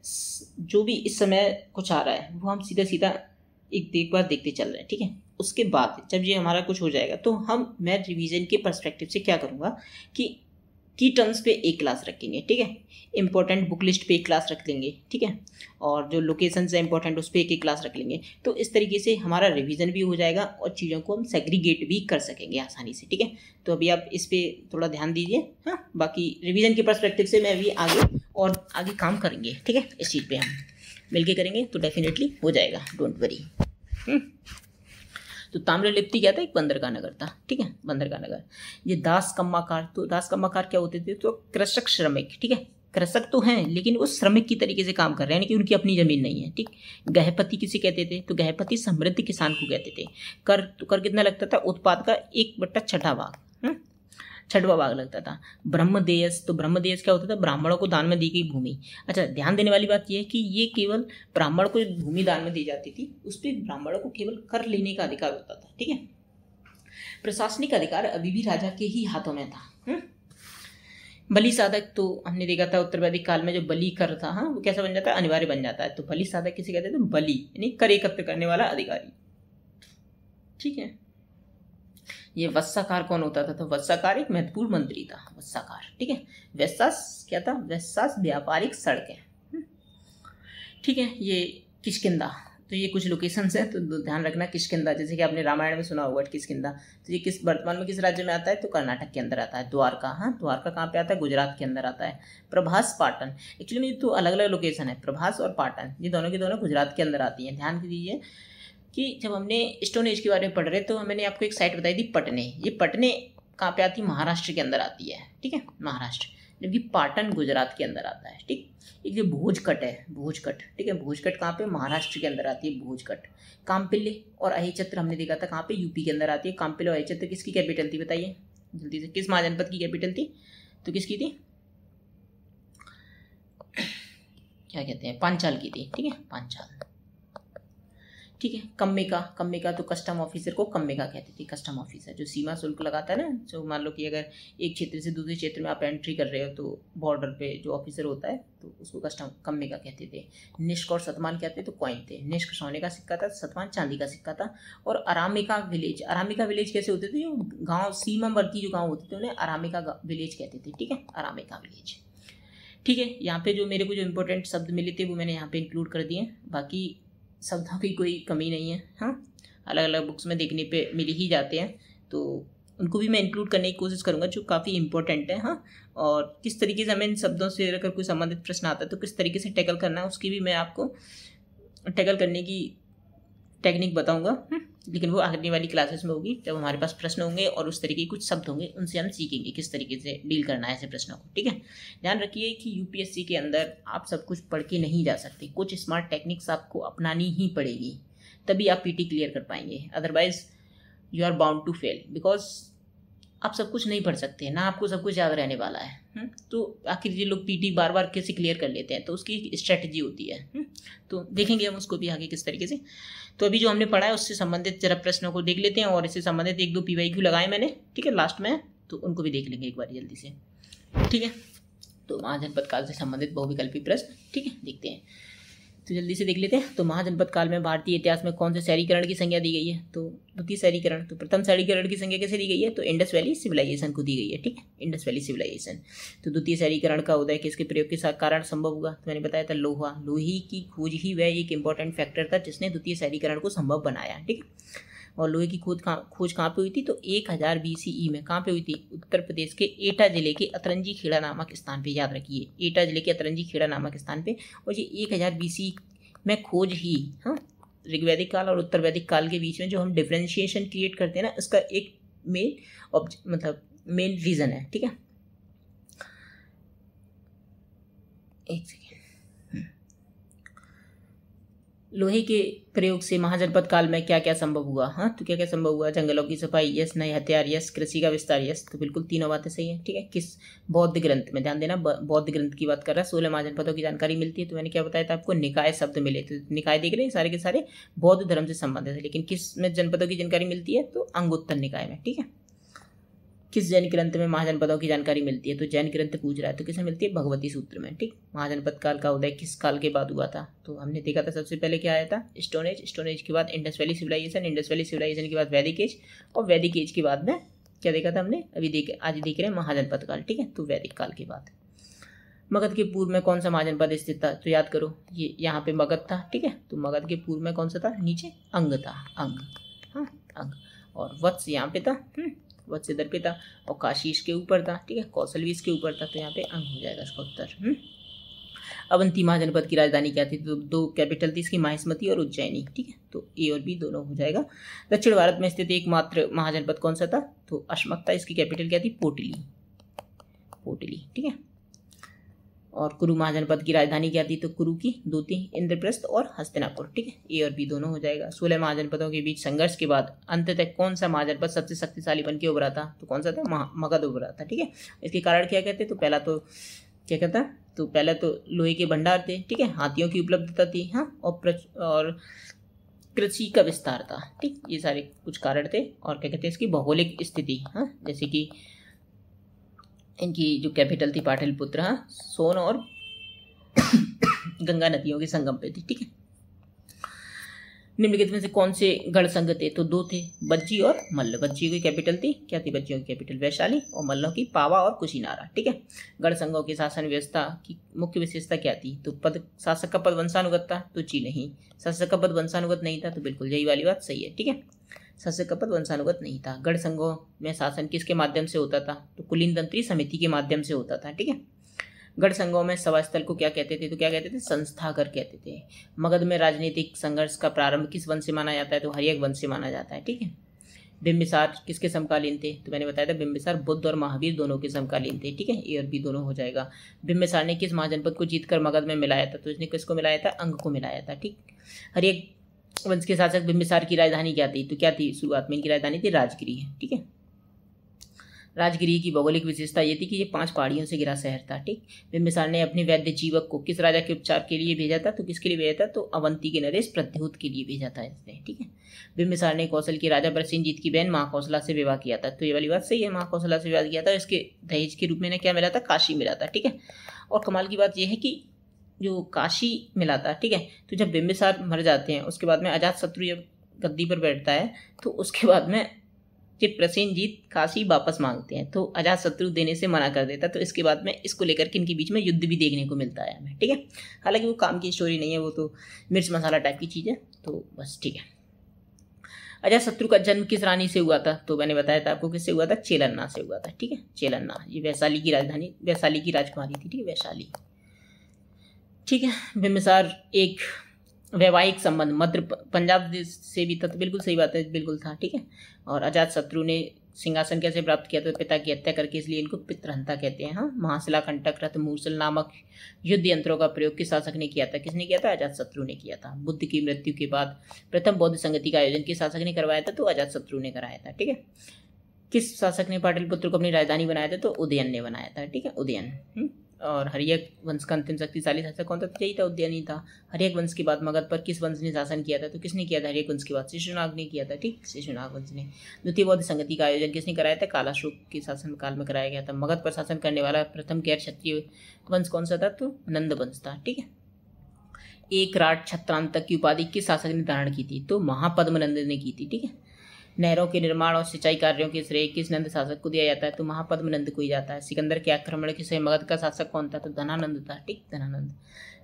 जो भी इस समय कुछ आ रहा है वो हम सीधा एक बार देखते चल रहे हैं, ठीक है। उसके बाद जब ये हमारा कुछ हो जाएगा तो मैं रिवीजन के पर्सपेक्टिव से क्या करूँगा कि की टर्म्स पे एक क्लास रखेंगे, ठीक है। इंपॉर्टेंट बुक लिस्ट पे एक क्लास रख लेंगे, ठीक है। और जो लोकेशन है इंपॉर्टेंट उस पर एक क्लास रख लेंगे। तो इस तरीके से हमारा रिवीजन भी हो जाएगा और चीज़ों को हम सेग्रीगेट भी कर सकेंगे आसानी से, ठीक है। तो अभी आप इस पर थोड़ा ध्यान दीजिए। हाँ, बाकी रिवीजन के पर्सपेक्टिव से मैं अभी आगे काम करेंगे, ठीक है। इस चीज़ पर हम मिलके करेंगे तो डेफिनेटली हो जाएगा, डोंट वरी। तो ताम्रलिप्ति क्या था, एक बंदरगाह नगर था, ठीक है, बंदरगाह नगर। ये दास कम्माकार, तो दास कम्माकार क्या होते थे, तो कृषक श्रमिक, ठीक है। कृषक तो हैं लेकिन वो श्रमिक की तरीके से काम कर रहे हैं, यानी कि उनकी अपनी जमीन नहीं है, ठीक। गहपति किसे कहते थे, तो गहपति समृद्ध किसान को कहते थे। कर कितना लगता था, उत्पाद का 1/6 भाग, 6वां भाग लगता था। ब्रह्मदेयस, तो ब्रह्मदेयस क्या होता था, ब्राह्मणों को दान में दी गई भूमि। अच्छा, ध्यान देने वाली बात यह है कि ये केवल ब्राह्मण को भूमि दान में दी जाती थी, उस पर ब्राह्मणों को केवल कर लेने का अधिकार होता था, ठीक है। प्रशासनिक अधिकार अभी भी राजा के ही हाथों में था। बलि साधक तो हमने देखा था उत्तर वैदिक काल में जो बलि कर था, हाँ, वो कैसा बन जाता है, अनिवार्य बन जाता है। तो बलि साधक किसे कहते हैं, तो बलि यानी कर एकत्र करने वाला अधिकारी, ठीक है। ये वत्साकार कौन होता था, तो वत्साकार एक महत्वपूर्ण मंत्री था, वत्साकार, ठीक है। वैसास क्या था, वैसास व्यापारिक सड़क है, ठीक है। ये किष्किंधा, तो ये कुछ लोकेशंस हैं, तो ध्यान रखना। किष्किंधा जैसे कि आपने रामायण में सुना होगा किष्किंधा, तो ये किस वर्तमान में किस राज्य में आता है, तो कर्नाटक के अंदर आता है। द्वारका, हाँ, द्वारका कहाँ पे आता है, गुजरात के अंदर आता है। प्रभास, पाटन, एक्चुअली में तो अलग अलग लोकेशन है, प्रभास और पाटन, ये दोनों की दोनों गुजरात के अंदर आती हैं। ध्यान दीजिए कि जब हमने स्टोन एज के बारे में पढ़ रहे तो मैंने आपको एक साइट बताई थी पटने, ये पटने कहाँ पे आती है, महाराष्ट्र के अंदर आती है, ठीक है, महाराष्ट्र, जबकि पाटन गुजरात के अंदर आता है, ठीक। एक जो भोजकट है, भोजकट, ठीक है, भोजकट कहाँ पे, महाराष्ट्र के अंदर आती है भोजकट। काम्पिल्ले और अहिचत्र हमने देखा था कहाँ पे, यूपी के अंदर आती है। काम्पिल्ले और अहिचत्र किसकी कैपिटल थी, बताइए जल्दी से, किस महाजनपद की कैपिटल थी, तो किसकी थी, क्या कहते हैं, पांचाल की थी, ठीक है, पांचाल, ठीक है। कम्मेका, कम्मेका तो कस्टम ऑफिसर को कम्मेका कहते थे, कस्टम ऑफिसर जो सीमा शुल्क लगाता है ना, जो मान लो कि अगर एक क्षेत्र से दूसरे क्षेत्र में आप एंट्री कर रहे हो तो बॉर्डर पे जो ऑफिसर होता है तो उसको कस्टम कम्मेका कहते थे। निष्क और सतमान कहते तो कॉइन थे, निष्क सोने का सिक्का था, सतमान चांदी का सिक्का था। और अरामिका विलेज, अरामिका विलेज कैसे होते थे, जो गाँव सीमावर्ती जो गाँव होते थे उन्हें अरामिका विलेज कहते थे, ठीक है, अरामिका विलेज, ठीक है। यहाँ पे जो मेरे को जो इंपॉर्टेंट शब्द मिले थे वो मैंने यहाँ पे इंक्लूड कर दिए, बाकी शब्दों की कोई कमी नहीं है, हाँ, अलग अलग बुक्स में देखने पे मिल ही जाते हैं, तो उनको भी मैं इंक्लूड करने की कोशिश करूँगा जो काफ़ी इंपॉर्टेंट है, हाँ। और किस तरीके से हमें इन शब्दों से अगर कोई संबंधित प्रश्न आता है तो किस तरीके से टैकल करना है उसकी भी मैं आपको टैकल करने की टेक्निक बताऊँगा, लेकिन वो आगे वाली क्लासेस में होगी जब हमारे पास प्रश्न होंगे और उस तरीके के कुछ शब्द होंगे, उनसे हम सीखेंगे किस तरीके से डील करना है ऐसे प्रश्नों को, ठीक है। ध्यान रखिए कि यूपीएससी के अंदर आप सब कुछ पढ़ के नहीं जा सकते, कुछ स्मार्ट टेक्निक्स आपको अपनानी ही पड़ेगी, तभी आप पीटी क्लियर कर पाएंगे, otherwise you are bound to fail, because आप सब कुछ नहीं पढ़ सकते ना, आपको सब कुछ याद रहने वाला है। तो आखिर ये लोग पीटी बार बार कैसे क्लियर कर लेते हैं, तो उसकी एक स्ट्रेटजी होती है, तो देखेंगे हम उसको भी आगे किस तरीके से। तो अभी जो हमने पढ़ा है उससे संबंधित जरा प्रश्नों को देख लेते हैं और इससे संबंधित एक दो पीवाईक्यू लगाए मैंने, ठीक है, लास्ट में, तो उनको भी देख लेंगे एक बार जल्दी से, ठीक है। तो महाजनपद काल से संबंधित बहुविकल्पी प्रश्न, ठीक है, देखते हैं, तो जल्दी से देख लेते हैं। तो महाजनपद काल में भारतीय इतिहास में कौन से शहरीकरण की संज्ञा दी गई है, तो द्वितीय शहरीकरण। तो प्रथम शहरीकरण की संज्ञा कैसे दी गई है, तो इंडस वैली सिविलाइजेशन को दी गई है, ठीक है, इंडस वैली सिविलाइजेशन। तो द्वितीय शहरीकरण का उदय किसके प्रयोग के साथ कारण संभव हुआ, तो मैंने बताया था लोहा, लोहे की खोज ही वह एक इंपॉर्टेंट फैक्टर था जिसने द्वितीय शहरीकरण को संभव बनाया, ठीक है। और लोहे की खोज कहाँ पे हुई थी, तो 1000 BCE में कहाँ पे हुई थी, उत्तर प्रदेश के एटा जिले के अतरंजी खेड़ा नामक स्थान पे, याद रखिए, एटा जिले के अतरंजी खेड़ा नामक स्थान पे। और ये 1000 BC में खोज ही, हाँ, ऋग्वैदिक काल और उत्तर वैदिक काल के बीच में जो हम डिफरेंशिएशन क्रिएट करते हैं ना, इसका एक मेन रीजन है, ठीक है। एक सेकेंड, लोहे के प्रयोग से महाजनपद काल में क्या क्या संभव हुआ, हाँ, तो क्या क्या संभव हुआ, जंगलों की सफाई, यस, नए हथियार, यस, कृषि का विस्तार, यस, तो बिल्कुल तीनों बातें सही है, ठीक है। किस बौद्ध ग्रंथ में, ध्यान देना, बौद्ध ग्रंथ की बात कर रहा है, 16 महाजनपदों की जानकारी मिलती है। तो मैंने क्या बताया था आपको, निकाय शब्द मिले, तो निकाय देख रहे हैं सारे के सारे बौद्ध धर्म से संबंधित है, लेकिन किस में जनपदों की जानकारी मिलती है, तो अंगुत्तर निकाय में, ठीक है। किस जैन ग्रंथ में महाजनपदों की जानकारी मिलती है, तो जैन ग्रंथ पूछ रहा है, तो किसमें मिलती है, भगवती सूत्र में, ठीक। महाजनपद काल का उदय किस काल के बाद हुआ था, तो हमने देखा था सबसे पहले क्या आया था, स्टोन एज, स्टोन एज के बाद Indus valley civilisation, Indus valley civilisation के बाद वैदिक एज, और वैदिक एज के बाद में क्या देखा था हमने, आज देख रहे हैं महाजनपद काल, ठीक है। तो वैदिक काल के बाद मगध के पूर्व में कौन सा महाजनपद स्थित था, तो याद करो, ये यहाँ पे मगध था, ठीक है। तो मगध के पूर्व में कौन सा था, नीचे अंग था, अंग, हाँ, अंग, और वत्स यहाँ पे था, वत्स इधर पे था, और काशी इसके ऊपर था, ठीक है, कौशल भी इसके ऊपर था, तो यहाँ पे अंग हो जाएगा इसका उत्तर। अवंती महाजनपद की राजधानी क्या थी, तो दो कैपिटल थी इसकी, माहिष्मती और उज्जैनी, ठीक है, तो ए और बी दोनों हो जाएगा। दक्षिण भारत में स्थित एकमात्र महाजनपद कौन सा था, तो अश्मक था, इसकी कैपिटल क्या थी, पोटली, पोटली, ठीक है। और कुरु महाजनपद की राजधानी क्या थी, तो कुरु की दो थी, इंद्रप्रस्थ और हस्तिनापुर, ठीक है, ए और बी दोनों हो जाएगा। 16 महाजनपदों के बीच संघर्ष के बाद अंततः कौन सा महाजनपद सबसे शक्तिशाली बन के उभरा था, तो कौन सा था, मगध उभरा था, ठीक है। इसके कारण क्या कहते, तो पहला तो क्या कहता है, तो पहला तो लोहे के भंडार थे, ठीक है, हाथियों की उपलब्धता थी, हाँ, और कृषि का विस्तार था, ठीक, ये सारे कुछ कारण थे। और क्या कहते हैं, इसकी भौगोलिक स्थिति, हाँ, जैसे कि इनकी जो कैपिटल थी पाटलिपुत्र, हाँ, सोन और गंगा नदियों के संगम पे थी। ठीक है, निम्नलिखित में से कौन से गढ़ संघ थे? तो दो थे, बज्जी और मल्ल। बज्जियों की कैपिटल थी, क्या थी बज्जियों की कैपिटल? वैशाली, और मल्लों की पावा और कुशीनारा। ठीक है, गढ़ संघों की शासन व्यवस्था की मुख्य विशेषता क्या थी? तो पद, शासक का पद वंशानुगत था, तो जी नहीं। शासक का पद वंशानुगत नहीं था, तो बिल्कुल यही वाली बात सही है। ठीक है, शासक का पद वंशानुगत नहीं था। गढ़ संघों में शासन किसके माध्यम से होता था? तो कुलीन तंत्री समिति के माध्यम से होता था। ठीक है, गढ़ संघों में सभा स्थल को क्या कहते थे? तो क्या कहते थे? संस्थागर कहते थे। मगध में राजनीतिक संघर्ष का प्रारंभ किस वंश से माना जाता है? तो हर्यक वंश से माना जाता है। ठीक है, बिंबिसार किसके समकालीन थे? तो मैंने बताया था बिंबिसार बुद्ध और महावीर दोनों के समकालीन थे। ठीक है, ए और बी दोनों हो जाएगा। बिंबिसार ने किस महाजनपद को जीतकर मगध में मिलाया था? तो इसने किसको मिलाया था? अंग को मिलाया था। ठीक, हर्यक वंश के शासक बिंबिसार की राजधानी क्या थी? तो क्या थी? शुरुआत में इनकी राजधानी थी राजगिरी। ठीक है, राजगिरी की भौगोलिक विशेषता ये थी कि ये 5 पहाड़ियों से घिरा शहर था। ठीक, बिंबिसार ने अपने वैद्य जीवक को किस राजा के उपचार के लिए भेजा था? तो किसके लिए भेजा था? तो अवंती के नरेश प्रद्योत के लिए भेजा था इसने। ठीक है, बिंबिसार ने कौशल के राजा प्रसेनजीत की बहन महाकौशला से विवाह किया था। तो ये वाली बात सही है, महाकौशला से विवाह किया था। इसके दहेज के रूप में क्या मिला था? काशी मिला था। ठीक है, और कमाल की बात यह है कि जो काशी मिला था, ठीक है, तो जब बिंबिसार मर जाते हैं उसके बाद में अजातशत्रु जब गद्दी पर बैठता है तो उसके बाद में जब प्रसेनजीत काशी वापस मांगते हैं तो अजातशत्रु देने से मना कर देता। तो इसके बाद में इसको लेकर के इनके बीच में युद्ध भी देखने को मिलता है हमें। ठीक है, हालांकि वो काम की स्टोरी नहीं है, वो तो मिर्च मसाला टाइप की चीज़ है, तो बस ठीक है। अजातशत्रु का जन्म किस रानी से हुआ था? तो मैंने बताया था आपको किससे हुआ था? चेलन्ना से हुआ था। ठीक है, चेलन्ना ये वैशाली की राजधानी, वैशाली की राजकुमारी थी। ठीक है, वैशाली। ठीक है, बिंबिसार एक वैवाहिक संबंध मध्य पंजाब से भी था, तो बिल्कुल सही बात है, बिल्कुल था। ठीक है, और अजातशत्रु ने सिंहासन कैसे प्राप्त किया? तो पिता की हत्या करके, इसलिए इनको पितृहंता कहते हैं। हाँ, महाशिला, कंटक, रथ, मूसल नामक युद्ध यंत्रों का प्रयोग किस शासक ने किया था? किसने किया था? अजातशत्रु ने किया था। बुद्ध की मृत्यु के बाद प्रथम बौद्ध संगति का आयोजन किस शासक ने करवाया था? तो अजातशत्रु ने कराया था। ठीक है, किस शासक ने पाटलिपुत्र को अपनी राजधानी बनाया था? तो उदयन ने बनाया था। ठीक है, उदयन। और हर्यक वंश का अंतिम शक्तिशाली शासक कौन था? तो यही था, उदयन ही था। हर्यक वंश के बाद मगध पर किस वंश ने शासन किया था? तो किसने किया था? हर्यक वंश के बाद शिशुनाग ने किया था। ठीक, शिशुनाग वंश ने। द्वितीय बौद्ध संगति का आयोजन किसने कराया था? कालाशोक के शासन काल में कराया गया था। मगध पर शासन करने वाला प्रथम गैर क्षत्रिय वंश कौन सा था? तो नंद वंश था। ठीक है, एक राट छत्रांतक की उपाधि किस शासक ने धारण की थी? तो महापद्मनंद ने की थी। ठीक है, नहरों के निर्माण और सिंचाई कार्यों के श्रेय किस नंद शासक को दिया जाता है? तो महापद्मनंद को ही जाता है। सिकंदर के आक्रमण के समय मगध का शासक कौन था? तो धनानंद था। ठीक, धनानंद।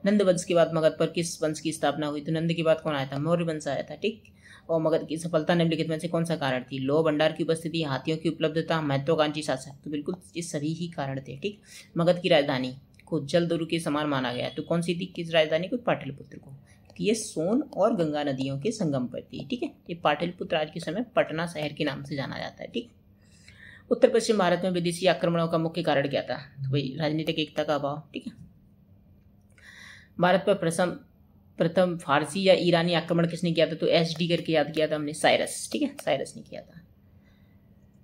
नंद वंश के बाद मगध पर किस वंश की स्थापना हुई? तो नंद के बाद कौन आया था? मौर्य वंश आया था। ठीक, और मगध की सफलता निम्नलिखित में से कौन सा कारण थी? लौह भंडार की उपस्थिति, हाथियों की उपलब्धता, महत्वाकांक्षी शासक। तो बिल्कुल ये सभी ही कारण थे। ठीक, मगध की राजधानी को जलदुर्ग के समान माना गया है। तो कौन सी थी? किस राजधानी को? पाटलिपुत्र को। ये सोन और गंगा नदियों के संगम पर थी। ठीक है, ये पाटलिपुत्र आज के समय पटना शहर के नाम से जाना जाता है। ठीक, उत्तर पश्चिम भारत में विदेशी आक्रमणों का मुख्य कारण क्या था? तो वही राजनीतिक एकता का अभाव। ठीक है, भारत पर प्रथम फारसी या ईरानी आक्रमण किसने किया था? तो SD करके याद किया था हमने, साइरस। ठीक है, साइरस ने किया था।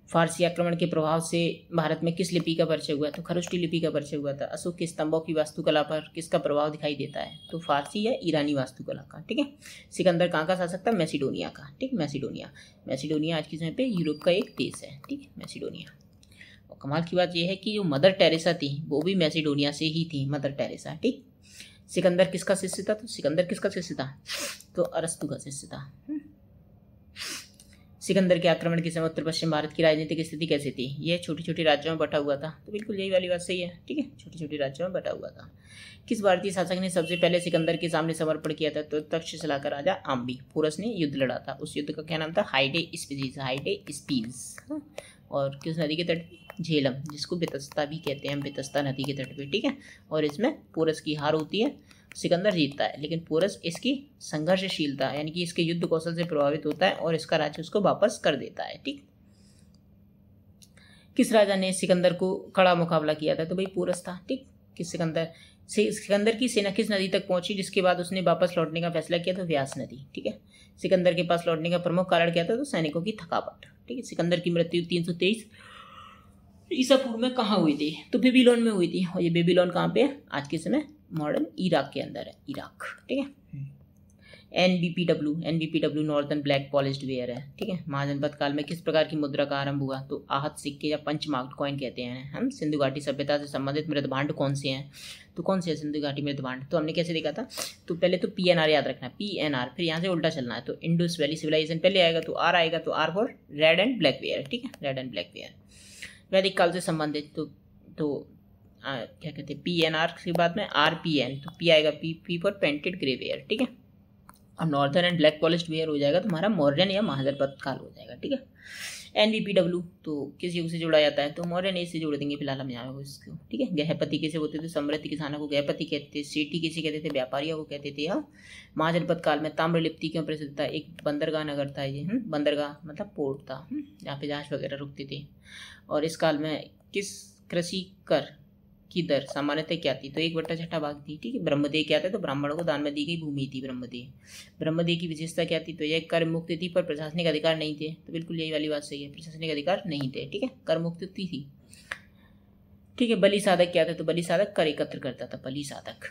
फारसी आक्रमण के प्रभाव से भारत में किस लिपि का परिचय हुआ? तो खरुष्टी लिपि का परिचय हुआ था। अशोक के स्तंभों की वास्तुकला पर किसका प्रभाव दिखाई देता है? तो फारसी या ईरानी वास्तुकला का। ठीक है, सिकंदर कहाँ का शासक था? मैसिडोनिया का। ठीक, मैसिडोनिया। मैसिडोनिया आज के समय पे यूरोप का एक देश है। ठीक है, मैसिडोनिया। और कमाल की बात यह है कि जो मदर टेरेसा थी वो भी मैसिडोनिया से ही थी, मदर टेरेसा। ठीक, सिकंदर किसका शिष्य था? तो सिकंदर किसका शिष्य था? तो अरस्तु का शिष्य था। सिकंदर के आक्रमण के समय उत्तर पश्चिम भारत की राजनीतिक स्थिति कैसी थी? यह छोटी छोटी राज्यों में बटा हुआ था। तो बिल्कुल यही वाली बात सही है। ठीक है, छोटी छोटी राज्यों में बटा हुआ था। किस भारतीय शासक ने सबसे पहले सिकंदर के सामने समर्पण किया था? तो तक्षशिला का राजा आम्बी पोरस ने युद्ध लड़ा था। उस युद्ध का क्या नाम था? हाइडे स्पीज। हाइडे स्पीज। और किस नदी के तट? झेलम, जिसको बेतस्ता भी कहते हैं हम, बेतस्ता नदी के तट पे। ठीक है, और इसमें पोरस की हार होती है, सिकंदर जीतता है, लेकिन पोरस इसकी संघर्षशीलता यानी कि इसके युद्ध कौशल से प्रभावित होता है और इसका राज्य उसको वापस कर देता है। ठीक, किस राजा ने सिकंदर को कड़ा मुकाबला किया था? तो भाई पोरस था। ठीक, किस सिकंदर की सेना किस नदी तक पहुंची जिसके बाद उसने वापस लौटने का फैसला किया? तो व्यास नदी। ठीक है, सिकंदर के पास लौटने का प्रमुख कारण क्या था? तो सैनिकों की थकावट। ठीक है, सिकंदर की मृत्यु 323 ईसा पूर्व में कहाँ हुई थी? तो बेबीलोन में हुई थी। और ये बेबीलोन कहाँ पे है? आज के समय मॉडर्न इराक के अंदर है, इराक। ठीक है, एनबीपीडब्ल्यू नॉर्दर्न ब्लैक पॉलिश्ड वेयर है, ठीक है। महाजनपद काल में किस प्रकार की मुद्रा का आरंभ हुआ? तो आहत सिक्के या पंचमार्क कॉइन कहते हैं हम। सिंधु घाटी सभ्यता से संबंधित मृदभांड कौन से हैं? तो कौन से है सिंधु घाटी मृदभांड? तो हमने कैसे देखा था? तो पहले तो PNR याद रखना, PNR, फिर यहाँ से उल्टा चलना है, तो इंडस वैली सिविलाइजेशन पहले आएगा, तो R आएगा, तो R for red and black ware, ठीक है, रेड एंड ब्लैक वेयर। वैदिक काल से संबंधित तो क्या कहते हैं, PNR के बाद में RPN, तो P आएगा, P for painted grey ware, ठीक है। अब northern and black polished where हो जाएगा, तो हमारा मौर्यन या महाजनपद काल हो जाएगा, ठीक है। NBPW तो किस युग से जोड़ा जाता है? तो मौर्यन एज से जोड़ देंगे फिलहाल हम यहाँ इसको, ठीक है। गृहपति किसे बोलते थे? समृद्ध किसानों को गृहपति कहते थे। सेठी किसे कहते थे? व्यापारियों को कहते थे। हाँ, महाजनपद काल में ताम्रलिप्ति क्यों प्रसिद्ध था? एक बंदरगाह नगर था ये, बंदरगाह मतलब पोर्ट था, जहाँ पे जहाज वगैरह रुकते थे। और इस काल में किस कृषि कर की दर सामान्यतः क्या थी? तो 1/6 भाग थी, ठीक है। ब्रह्मदेव क्या था? तो ब्राह्मणों को दान में दी गई भूमि थी ब्रह्मदेव की विशेषता क्या थी? तो यह कर मुक्त थी पर प्रशासनिक अधिकार नहीं थे। तो बिल्कुल यही वाली बात सही है, प्रशासनिक अधिकार नहीं थे, ठीक है, कर मुक्त थी, ठीक है। बलि साधक क्या था? तो बलि साधक कर एकत्र करता था, बलि साधक।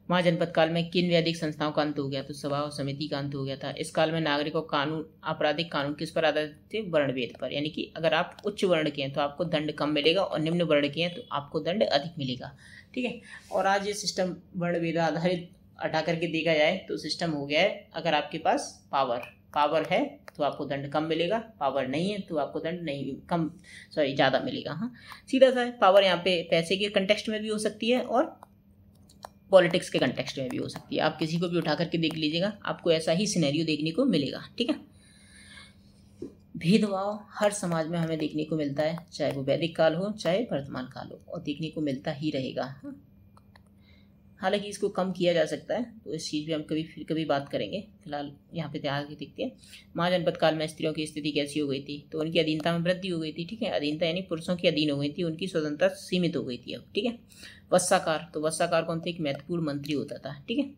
महाजनपद काल में किन वैदिक संस्थाओं का अंत हो गया? तो सभा और समिति का अंत हो गया था। इस काल में नागरिकों कानून, आपराधिक कानून किस पर आधारित थे? वर्णभेद पर, यानी कि अगर आप उच्च वर्ण के हैं तो आपको दंड कम मिलेगा और निम्न वर्ण के हैं तो आपको दंड अधिक मिलेगा, ठीक है। और आज ये सिस्टम वर्णभेद आधारित हटा करके देखा जाए तो सिस्टम हो गया है, अगर आपके पास पावर है तो आपको दंड कम मिलेगा, पावर नहीं है तो आपको दंड नहीं कम ज़्यादा मिलेगा। हाँ, सीधा सा है। पावर यहाँ पे पैसे के कंटेक्स्ट में भी हो सकती है और पॉलिटिक्स के कंटेक्स्ट में भी हो सकती है। आप किसी को भी उठा करके देख लीजिएगा, आपको ऐसा ही सिनेरियो देखने को मिलेगा, ठीक है। भेदभाव हर समाज में हमें देखने को मिलता है, चाहे वो वैदिक काल हो चाहे वर्तमान काल हो, और देखने को मिलता ही रहेगा। हालांकि इसको कम किया जा सकता है, तो इस चीज़ पे हम कभी बात करेंगे। फिलहाल यहाँ पे आगे देखते हैं। महाजनपद काल में स्त्रियों की स्थिति कैसी हो गई थी? तो उनकी अधीनता में वृद्धि हो गई थी, ठीक है। अधीनता यानी पुरुषों की अधीन हो गई थी, उनकी स्वतंत्रता सीमित हो गई थी अब, ठीक है। वत्साकार, तो वत्साकार कौन थे? एक महत्वपूर्ण मंत्री होता था, ठीक है।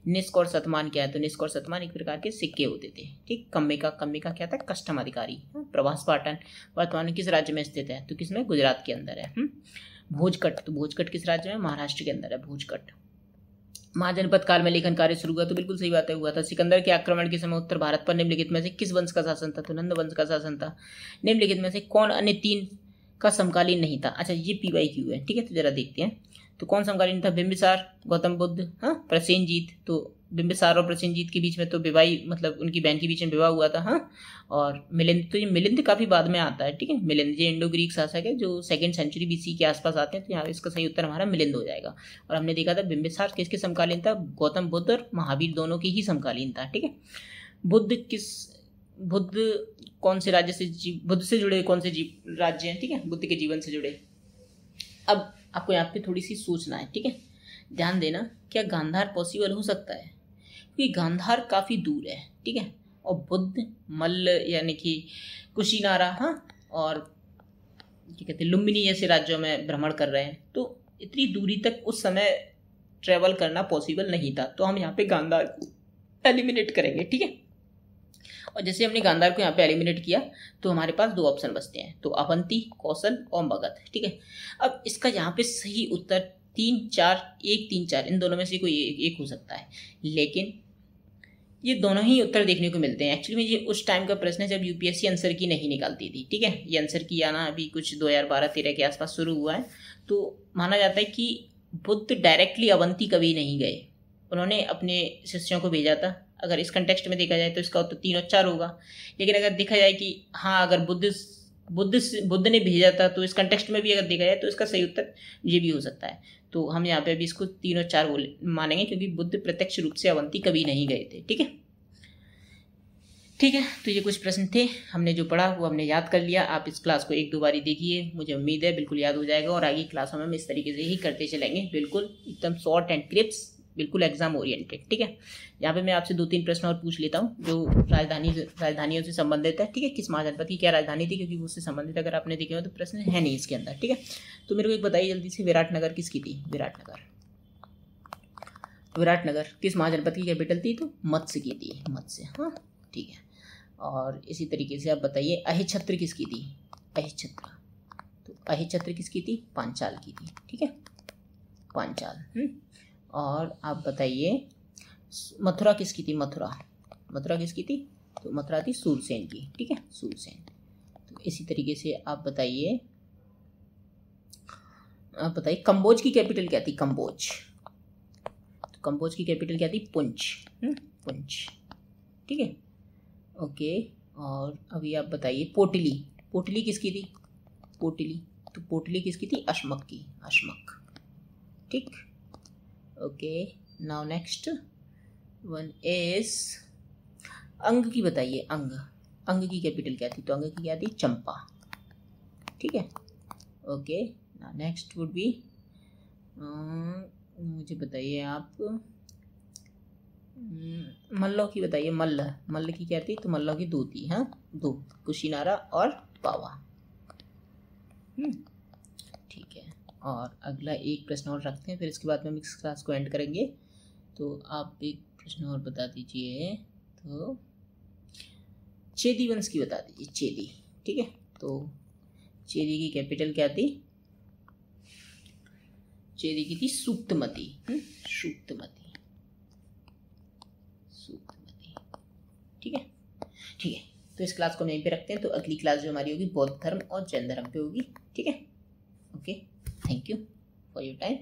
निष्क और शतमान क्या है? तो निष्क और शतमान एक प्रकार के सिक्के होते थे, ठीक। कम्मिका का क्या था? कस्टम अधिकारी। प्रभास पाटन वर्तमान में किस राज्य में स्थित है? तो किसमें? गुजरात के अंदर है। भोजकट, तो भोजकट किस राज्य में? महाराष्ट्र के अंदर है भोजकट। महाजनपद काल में लेखन कार्य शुरू हुआ, तो बिल्कुल सही बात है, हुआ था। सिकंदर के आक्रमण के समय उत्तर भारत पर निम्नलिखित में से किस वंश का शासन था? तो नंद वंश का शासन था। निम्नलिखित में से कौन अन्य 3 का समकालीन नहीं था? अच्छा, ये PYQ है, ठीक है, तो जरा देखते हैं। तो कौन समकालीन था? बिंबिसार, गौतम बुद्ध, हाँ, प्रसेनजीत। तो बिंबिसार और प्रसेनजीत के बीच में तो विवाह, मतलब उनकी बहन के बीच में विवाह हुआ था, हाँ। और मिलिंद, तो ये मिलिंद काफी बाद में आता है, ठीक है। मिलिंद ये इंडो ग्रीक शासक है जो 2nd सेंचुरी BC के आसपास आते हैं, तो यहाँ इसका सही उत्तर हमारा मिलिंद हो जाएगा। और हमने देखा था बिंबिसार किसके समकालीन था? गौतम बुद्ध और महावीर दोनों के ही समकालीन था, ठीक है। बुद्ध कौन से राज्य से, बुद्ध से जुड़े कौन से राज्य हैं, ठीक है, बुद्ध के जीवन से जुड़े। अब आपको यहाँ पे थोड़ी सी सोचना है, ठीक है, ध्यान देना। क्या गांधार पॉसिबल हो सकता है? क्योंकि गांधार काफ़ी दूर है, ठीक है, और बुद्ध मल्ल यानी कि कुशीनारा, हाँ, और क्या कहते हैं लुम्बिनी जैसे राज्यों में भ्रमण कर रहे हैं, तो इतनी दूरी तक उस समय ट्रेवल करना पॉसिबल नहीं था। तो हम यहाँ पे गांधार को एलिमिनेट करेंगे, ठीक है। और जैसे हमने गांधार को यहाँ पे एलिमिनेट किया तो हमारे पास 2 ऑप्शन बचते हैं, तो अवंती, कौशल और मगध, ठीक है। अब इसका यहाँ पे सही उत्तर 3, 4, 1, 3, 4 इन दोनों में से कोई एक हो सकता है, लेकिन ये दोनों ही उत्तर देखने को मिलते हैं। एक्चुअली में ये उस टाइम का प्रश्न है जब UPSC आंसर की नहीं निकालती थी, ठीक है। ये आंसर की आना अभी कुछ 2012-13 के आसपास शुरू हुआ है। तो माना जाता है कि बुद्ध डायरेक्टली अवंती कभी नहीं गए, उन्होंने अपने शिष्यों को भेजा था। अगर इस कंटेक्स्ट में देखा जाए तो इसका उत्तर 3 और 4 होगा। लेकिन अगर देखा जाए कि हाँ, अगर बुद्ध ने भेजा था, तो इस कंटेक्स्ट में भी अगर देखा जाए तो इसका सही उत्तर ये भी हो सकता है। तो हम यहाँ पे अभी इसको 3 और 4 मानेंगे, क्योंकि बुद्ध प्रत्यक्ष रूप से अवंती कभी नहीं गए थे, ठीक है। ठीक है, तो ये कुछ प्रश्न थे, हमने जो पढ़ा वो हमने याद कर लिया। आप इस क्लास को 1-2 बारी देखिए, मुझे उम्मीद है बिल्कुल याद हो जाएगा, और आगे क्लासों में हम इस तरीके से ही करते चलेंगे, बिल्कुल एकदम शॉर्ट एंड क्रिप्स, बिल्कुल एग्जाम ओरिएंटेड, ठीक है। यहाँ पे मैं आपसे 2-3 प्रश्न और पूछ लेता हूँ जो राजधानियों से संबंधित है, ठीक है। किस महाजनपद की क्या राजधानी थी, क्योंकि उससे संबंधित अगर आपने देखे हो तो प्रश्न है नहीं इसके अंदर, ठीक है। तो मेरे को एक बताइए जल्दी से, विराटनगर किसकी थी? विराटनगर किस महाजनपद की कैपिटल थी? तो मत्स्य की थी, मत्स्य, हाँ, ठीक है। और इसी तरीके से आप बताइए अहिच्छत्र किसकी थी? तो अहिच्छत्र किसकी थी? पांचाल की थी, ठीक है, पांचाल। और आप बताइए मथुरा किसकी थी? मथुरा किसकी थी? तो मथुरा थी सूरसेन की, ठीक है, सूरसेन। तो इसी तरीके से आप बताइए कंबोज की कैपिटल क्या थी? कंबोज, तो कंबोज की कैपिटल क्या थी? पुंछ, पुंछ, ठीक है, ओके। और अभी आप बताइए पोटली किसकी थी? तो पोटली किसकी थी? अश्मक की, अश्मक, ठीक, okay. Now next one is अंग की बताइए। अंग की कैपिटल क्या थी? तो अंग की क्या थी? चंपा, ठीक है, okay. Now next would be मुझे बताइए आप मल्लों की बताइए। मल्ल की क्या थी? तो मल्लों की दो थी, हाँ, दो, कुशीनारा और पावा, ठीक है। और अगला एक प्रश्न और रखते हैं, फिर इसके बाद में हम इस क्लास को एंड करेंगे। तो आप एक प्रश्न और बता दीजिए, तो चेदी वंश की बता दीजिए, चेदी, ठीक है। तो चेदी की कैपिटल क्या थी? चेदी की थी सूक्तमती, सूक्तमती, ठीक है, ठीक है। तो इस क्लास को हम यहीं पे रखते हैं। तो अगली क्लास जो हमारी होगी बौद्ध धर्म और जैन धर्म पे होगी, ठीक है, okay. Thank you for your time.